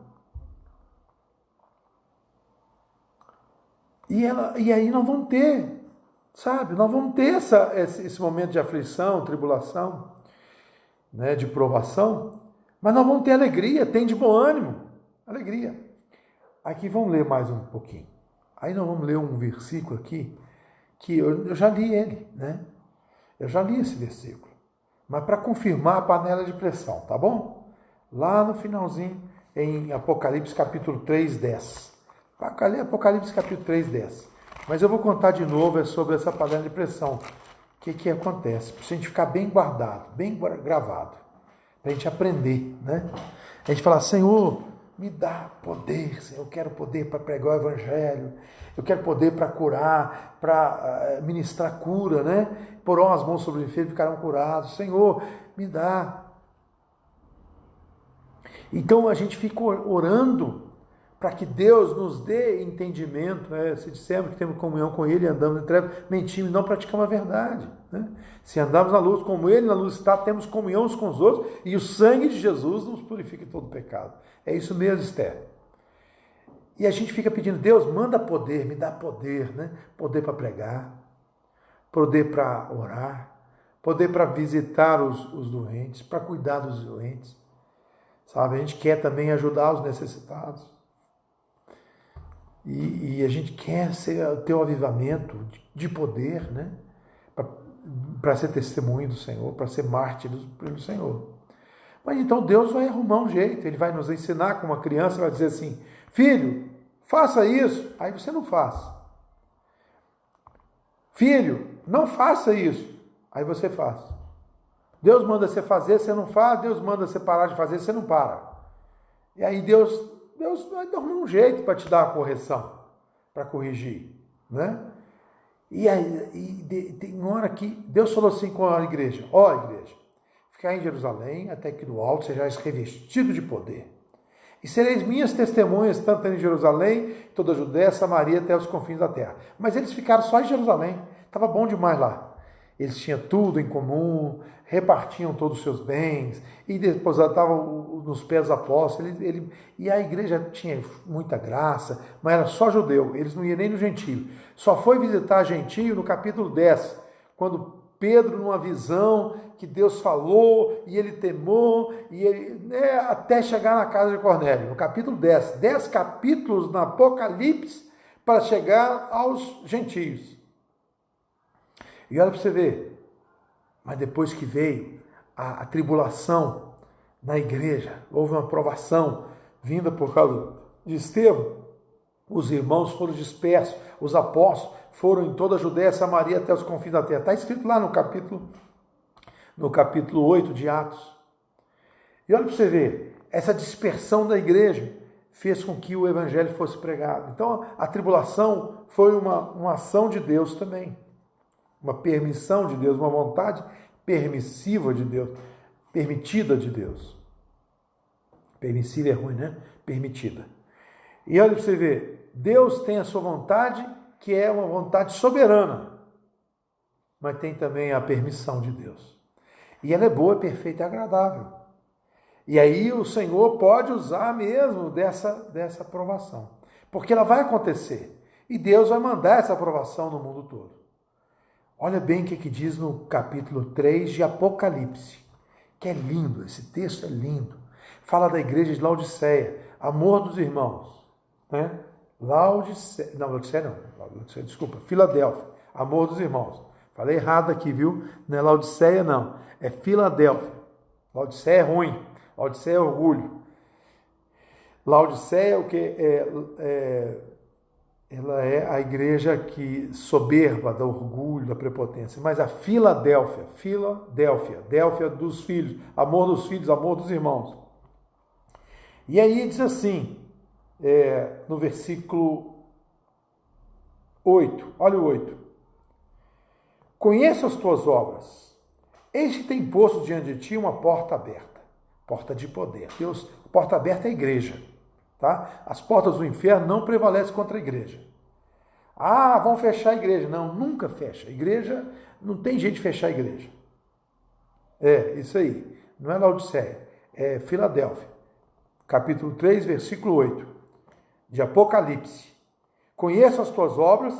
A: E aí nós vamos ter, sabe? Nós vamos ter esse momento de aflição, tribulação, né? De provação, mas nós vamos ter alegria, tem de bom ânimo, alegria. Aqui vamos ler mais um pouquinho. Aí nós vamos ler um versículo aqui, que eu já li ele, né? Eu já li esse versículo. Mas para confirmar a panela de pressão, tá bom? Lá no finalzinho, em Apocalipse capítulo 3, 10. Apocalipse capítulo 3, 10. Mas eu vou contar de novo sobre essa panela de pressão. o que acontece? Para a gente ficar bem guardado, bem gravado, para a gente aprender, né? A gente fala, Senhor, me dá poder, Senhor, eu quero poder para pregar o Evangelho, eu quero poder para curar, para ministrar cura, né? Porão as mãos sobre o enfermo e ficarão curados. Senhor, me dá. Então a gente fica orando para que Deus nos dê entendimento, né? Se dissermos que temos comunhão com Ele e andamos em trevas, mentimos e não praticamos a verdade, né? Se andamos na luz como Ele na luz está, temos comunhão uns com os outros e o sangue de Jesus nos purifica de todo pecado. É isso mesmo, Esther. E a gente fica pedindo, Deus, manda poder, me dá poder, né? Poder para pregar, poder para orar, poder para visitar os doentes, para cuidar dos doentes, sabe? A gente quer também ajudar os necessitados. E a gente quer ter o avivamento de poder, né? Para ser testemunho do Senhor, para ser mártir do Senhor. Mas então Deus vai arrumar um jeito, Ele vai nos ensinar como uma criança, vai dizer assim, filho, faça isso, aí você não faz. Filho, não faça isso, aí você faz. Deus manda você fazer, você não faz, Deus manda você parar de fazer, você não para. E aí Deus vai dar um jeito para te dar a correção, para corrigir, né? E aí, tem uma hora que Deus falou assim com a igreja, igreja, ficai em Jerusalém, até que do alto sejais revestido de poder. E sereis minhas testemunhas, tanto em Jerusalém, toda a Judéia, Samaria, até os confins da terra. Mas eles ficaram só em Jerusalém, estava bom demais lá. Eles tinham tudo em comum, repartiam todos os seus bens, e depositavam nos pés dos apóstolos. E a igreja tinha muita graça, mas era só judeu, eles não iam nem no gentio. Só foi visitar gentio no capítulo 10, quando Pedro, numa visão que Deus falou, e ele temou, e ele, até chegar na casa de Cornélio, no capítulo 10. 10 capítulos no Apocalipse para chegar aos gentios. E olha para você ver, mas depois que veio a tribulação na igreja, houve uma provação vinda por causa de Estevão, os irmãos foram dispersos, os apóstolos foram em toda a Judéia, Samaria, até os confins da terra. Está escrito lá no capítulo 8 de Atos. E olha para você ver, essa dispersão da igreja fez com que o evangelho fosse pregado. Então a tribulação foi uma ação de Deus também. Uma permissão de Deus, uma vontade permissiva de Deus, permitida de Deus. Permissiva é ruim, né? Permitida. E olha para você ver, Deus tem a sua vontade, que é uma vontade soberana, mas tem também a permissão de Deus. E ela é boa, perfeita e agradável. E aí o Senhor pode usar mesmo dessa aprovação, porque ela vai acontecer. E Deus vai mandar essa aprovação no mundo todo. Olha bem o que diz no capítulo 3 de Apocalipse, que é lindo, esse texto é lindo. Fala da igreja de Laodiceia, amor dos irmãos, né? Filadélfia, amor dos irmãos. Falei errado aqui, viu? Não é Laodiceia, não, é Filadélfia. Laodiceia é ruim, Laodiceia é orgulho. Laodiceia é o que ela é a igreja que soberba, da orgulho, da prepotência. Mas a Filadélfia, Délfia dos filhos, amor dos irmãos. E aí diz assim, no versículo 8, olha o 8. Conheço as tuas obras, eis que tem posto diante de ti uma porta aberta, porta de poder. Deus, porta aberta é a igreja. Tá? As portas do inferno não prevalecem contra a igreja. Vão fechar a igreja. Não, nunca fecha. A igreja, não tem jeito de fechar a igreja. Isso aí. Não é Laodiceia, é Filadélfia. Capítulo 3, versículo 8, de Apocalipse. Conheço as tuas obras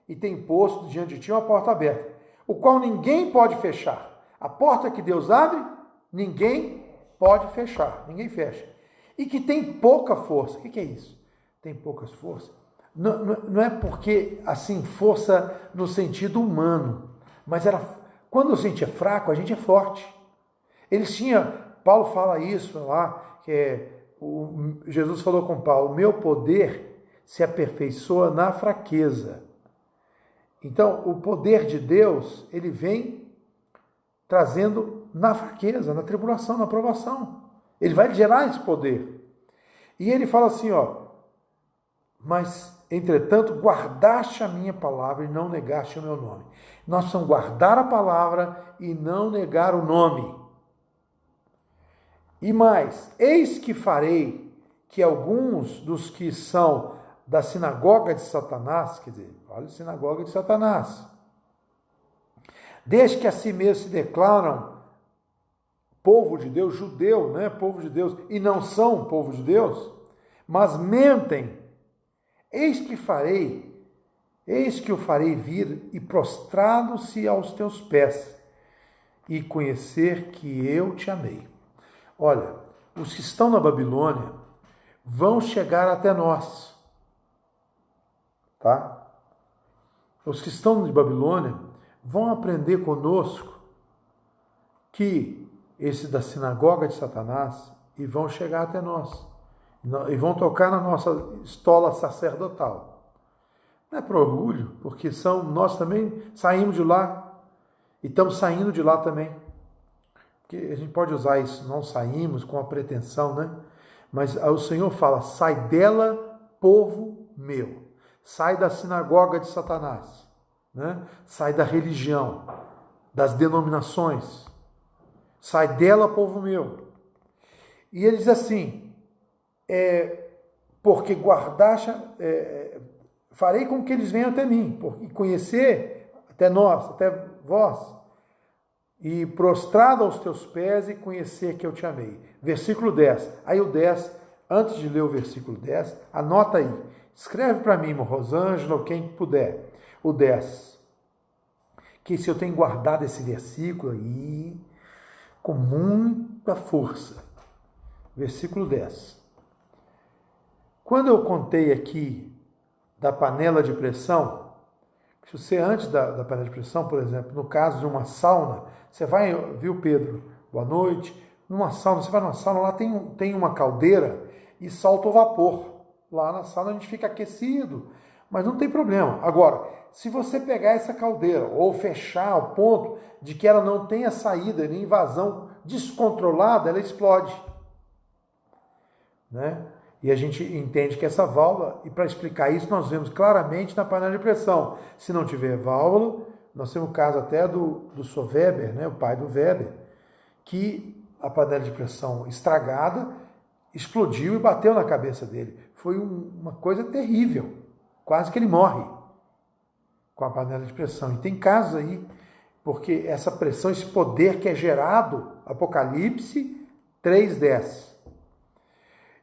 A: e tem posto diante de ti uma porta aberta, o qual ninguém pode fechar. A porta que Deus abre, ninguém pode fechar. Ninguém fecha. E que tem pouca força. O que é isso? Tem poucas forças? Não é porque, assim, força no sentido humano, mas quando a gente é fraco, a gente é forte. Paulo fala isso lá, Jesus falou com Paulo, meu poder se aperfeiçoa na fraqueza. Então, o poder de Deus, ele vem trazendo na fraqueza, na tribulação, na provação. Ele vai gerar esse poder. E ele fala assim, mas, entretanto, guardaste a minha palavra e não negaste o meu nome. Nós precisamos guardar a palavra e não negar o nome. E mais, eis que farei que alguns dos que são da sinagoga de Satanás, quer dizer, olha a sinagoga de Satanás, desde que a si mesmo se declaram povo de Deus, judeu, né, povo de Deus, e não são povo de Deus, mas mentem, eis que o farei vir e prostrado-se aos teus pés, e conhecer que eu te amei. Olha, os que estão na Babilônia vão chegar até nós, tá? Os que estão de Babilônia vão aprender conosco que esse da sinagoga de Satanás e vão chegar até nós e vão tocar na nossa estola sacerdotal. Não é por orgulho, porque nós também saímos de lá e estamos saindo de lá também. Porque a gente pode usar isso, não saímos com a pretensão, né? Mas o Senhor fala, sai dela, povo meu. Sai da sinagoga de Satanás, né? Sai da religião, das denominações. Sai dela, povo meu. E ele diz assim, porque farei com que eles venham até mim, e conhecer até nós, até vós, e prostrado aos teus pés e conhecer que eu te amei. Versículo 10. Aí o 10, antes de ler o versículo 10, anota aí. Escreve para mim, irmão Rosângela, ou quem puder. O 10. Que se eu tenho guardado esse versículo aí com muita força. Versículo 10. Quando eu contei aqui da panela de pressão, se você antes da panela de pressão, por exemplo, no caso de uma sauna, você vai, viu Pedro, boa noite, numa sauna, você vai numa sauna, lá tem uma caldeira e solta o vapor. Lá na sauna a gente fica aquecido, mas não tem problema. Agora, se você pegar essa caldeira ou fechar ao ponto de que ela não tenha saída nem vazão descontrolada, ela explode, né? E a gente entende que essa válvula, e para explicar isso, nós vemos claramente na panela de pressão. Se não tiver válvula, nós temos o caso até do Sr. Weber, né, o pai do Weber, que a panela de pressão estragada explodiu e bateu na cabeça dele. Foi uma coisa terrível, quase que ele morre com a panela de pressão. E tem casos aí, porque essa pressão, esse poder que é gerado, Apocalipse 3:10.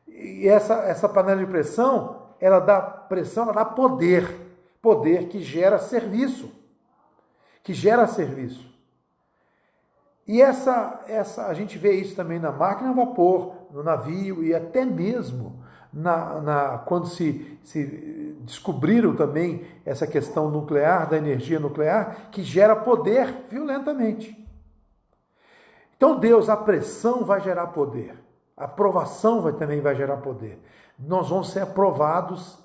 A: E essa panela de pressão, ela dá pressão, ela dá poder que gera serviço, E a gente vê isso também na máquina a vapor, no navio e até mesmo quando se descobriram também essa questão nuclear, da energia nuclear, que gera poder violentamente. Então a pressão vai gerar poder. A provação também vai gerar poder. Nós vamos ser aprovados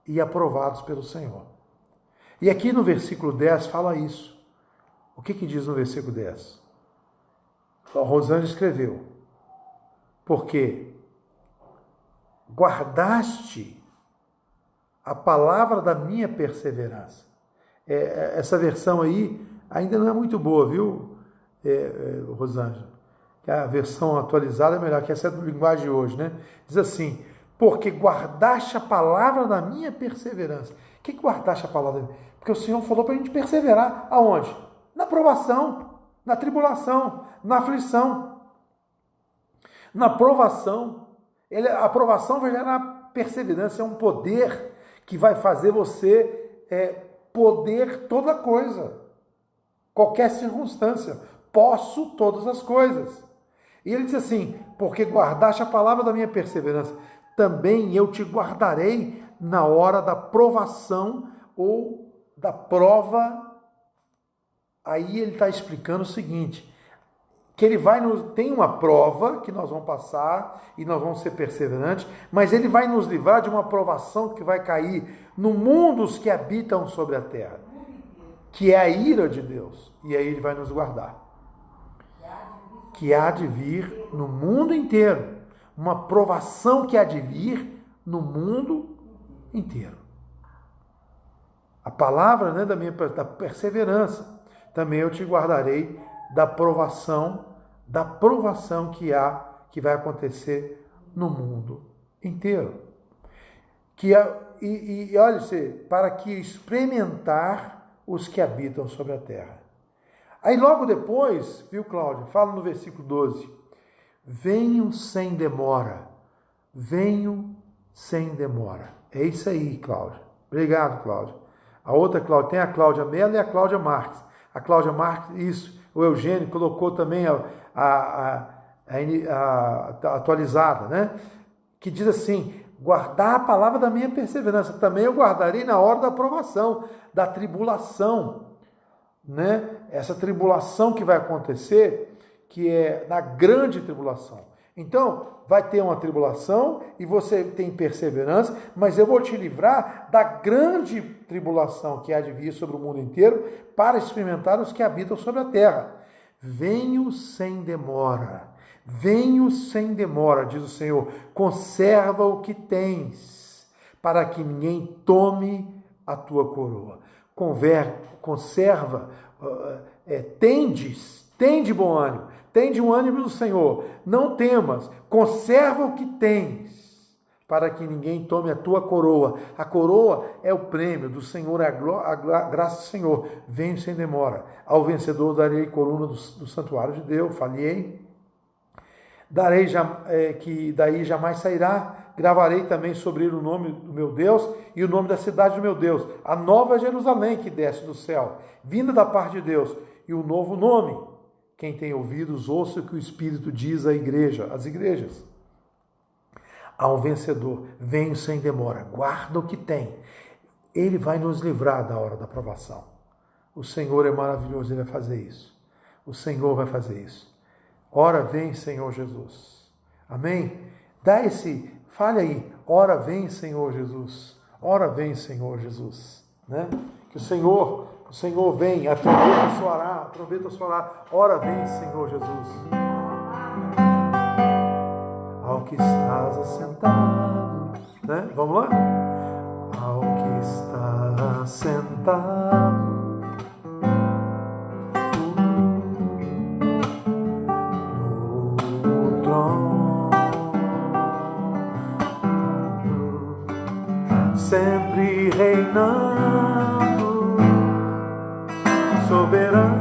A: e aprovados pelo Senhor. E aqui no versículo 10 fala isso. O que diz no versículo 10? A Rosângela escreveu. Porque guardaste a palavra da minha perseverança. Essa versão aí ainda não é muito boa, viu, Rosângela? A versão atualizada é melhor, que essa é do linguagem de hoje, né? Diz assim, porque guardaste a palavra da minha perseverança. O que guardaste a palavra? Porque o Senhor falou para a gente perseverar. Aonde? Na provação, na tribulação, na aflição. Na provação. A provação vai gerar perseverança, é um poder que vai fazer você poder toda coisa. Qualquer circunstância. Posso todas as coisas. E ele diz assim, porque guardaste a palavra da minha perseverança, também eu te guardarei na hora da provação ou da prova. Aí ele está explicando o seguinte, que ele tem uma prova que nós vamos passar e nós vamos ser perseverantes, mas ele vai nos livrar de uma provação que vai cair no mundo os que habitam sobre a terra. que é a ira de Deus. E aí ele vai nos guardar. Que há de vir no mundo inteiro. Uma provação que há de vir no mundo inteiro. A palavra, né, da perseverança. Também eu te guardarei da provação que vai acontecer no mundo inteiro. Olha você, para que experimentar os que habitam sobre a terra. Aí logo depois, viu, Cláudia? Fala no versículo 12. Venho sem demora. Venho sem demora. É isso aí, Cláudia. Obrigado, Cláudia. A outra Cláudia, tem a Cláudia Mello e a Cláudia Marques. A Cláudia Marques, isso. O Eugênio colocou também a atualizada, né? Que diz assim: guardar a palavra da minha perseverança. Também eu guardarei na hora da provação, da tribulação, né? Essa tribulação que vai acontecer, que é na grande tribulação. Então, vai ter uma tribulação e você tem perseverança, mas eu vou te livrar da grande tribulação que há de vir sobre o mundo inteiro para experimentar os que habitam sobre a terra. Venho sem demora. Venho sem demora, diz o Senhor. Conserva o que tens, para que ninguém tome a tua coroa. Conserva, tende bom ânimo, tende um ânimo do Senhor, não temas, conserva o que tens, para que ninguém tome a tua coroa. A coroa é o prêmio do Senhor, é a graça do Senhor. Venho sem demora, ao vencedor darei coluna do santuário de Deus, falhei, darei que daí jamais sairá. Gravarei também sobre ele o nome do meu Deus e o nome da cidade do meu Deus, a nova Jerusalém que desce do céu, vinda da parte de Deus, e o novo nome. Quem tem ouvidos, ouça o que o Espírito diz às igrejas. Ao vencedor, venho sem demora, guarda o que tem. Ele vai nos livrar da hora da provação. O Senhor é maravilhoso, Ele vai fazer isso. O Senhor vai fazer isso. Ora vem, Senhor Jesus. Amém? Fale aí, ora vem, Senhor Jesus. Ora vem, Senhor Jesus. Né? Que o Senhor vem, a trombeta soará. Ora vem, Senhor Jesus. Ao que estás assentado. Né? Vamos lá? Ao que estás sentado. Sempre reinando, soberano,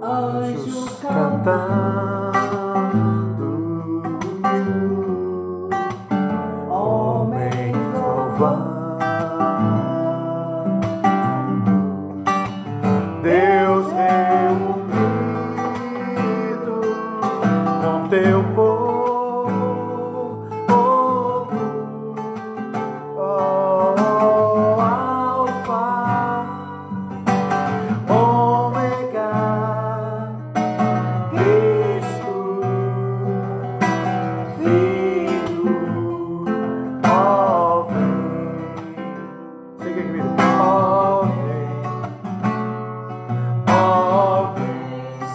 A: anjos cantando, homens louvando, Deus teu povo, Alfa, Ômega, Cristo, Filho, vem. Siga aqui, vem,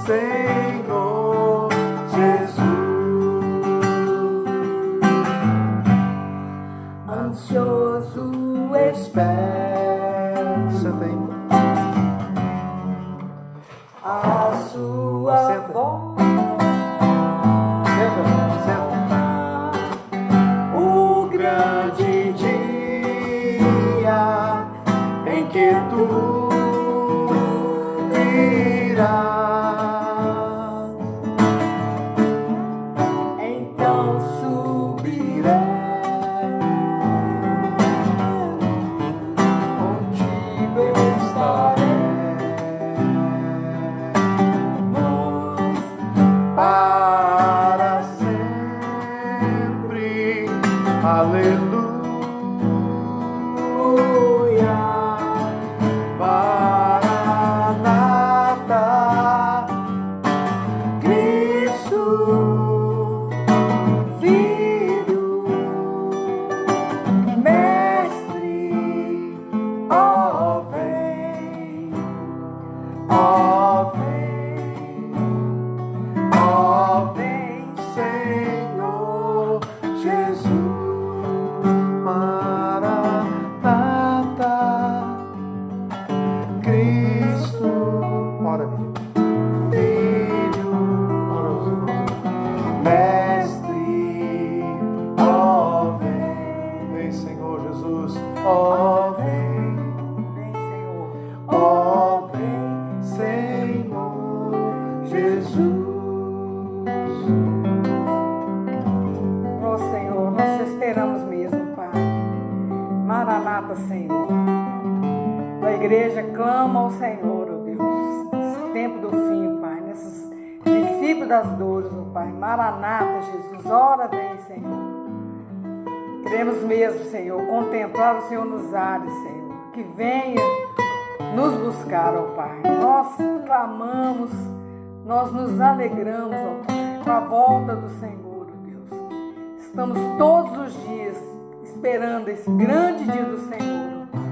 A: Senhor Jesus. Ansioso espero, senta aí, a sua voz. Senta. O grande dia em que tu virás. Aleluia,
B: igreja clama ao Senhor, ó Deus, nesse tempo do fim, Pai, nesses princípios das dores, ó Pai. Maranata, Jesus, ora vem, Senhor. Queremos mesmo, Senhor, contemplar o Senhor nos ares, Senhor, que venha nos buscar, ó Pai. Nós clamamos, nós nos alegramos, ó Pai, com a volta do Senhor, ó Deus. Estamos todos os dias esperando esse grande dia do Senhor, ó Pai.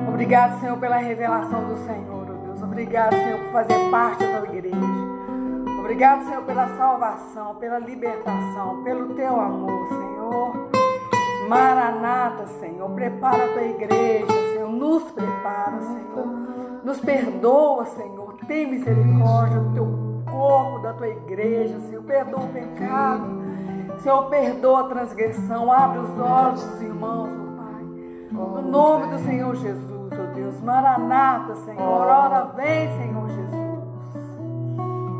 B: Obrigado, Senhor, pela revelação do Senhor, ó Deus. Obrigado, Senhor, por fazer parte da tua igreja. Obrigado, Senhor, pela salvação, pela libertação, pelo teu amor, Senhor. Maranata, Senhor, prepara a tua igreja, Senhor, nos prepara, Senhor. Nos perdoa, Senhor, tem misericórdia do teu corpo, da tua igreja, Senhor. Perdoa o pecado, Senhor, perdoa a transgressão, abre os olhos dos irmãos, ó Pai. No nome do Senhor Jesus, ó Deus. Maranata, Senhor, ora vem, Senhor Jesus.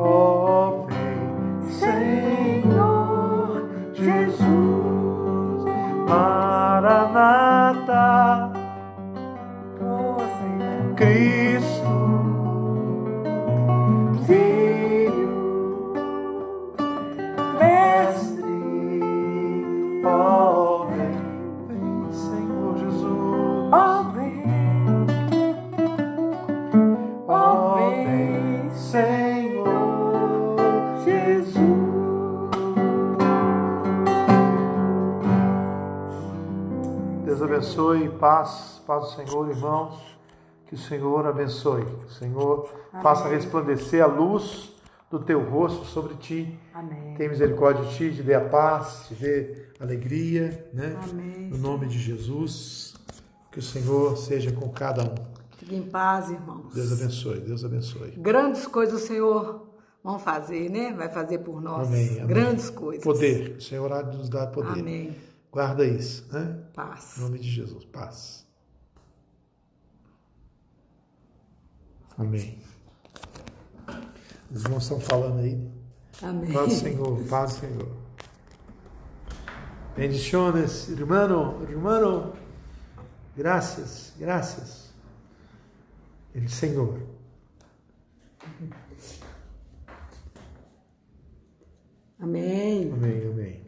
A: Ó, vem, Senhor Jesus, Maranata,
B: Oh, Senhor.
A: Cristo,
B: Filho,
A: Mestre, ó, vem, Senhor Jesus,
B: ó, vem,
A: ó, vem, Senhor Jesus. Deus abençoe, paz do Senhor, irmãos. Que o Senhor abençoe. Que o Senhor faça resplandecer a luz do teu rosto sobre ti.
B: Amém.
A: Tenha misericórdia de ti, te dê a paz, te dê alegria, né?
B: Amém.
A: No nome de Jesus. Que o Senhor seja com cada um.
B: Fique em paz, irmãos.
A: Deus abençoe, Deus abençoe.
B: Grandes coisas o Senhor vai fazer, né? Vai fazer por nós.
A: Amém, amém.
B: Grandes coisas.
A: Poder. O Senhor há de nos dar poder.
B: Amém.
A: Guarda isso, né?
B: Paz.
A: Em nome de Jesus. Paz. Amém. Os irmãos estão falando aí.
B: Amém.
A: Paz do Senhor, paz do Senhor. Bendiciones, hermano. Gracias. El Senhor.
B: Amém.
A: Amém.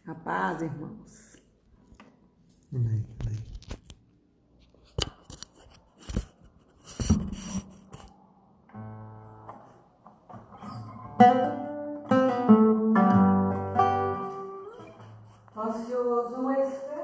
B: A paz, irmãos.
A: Amém.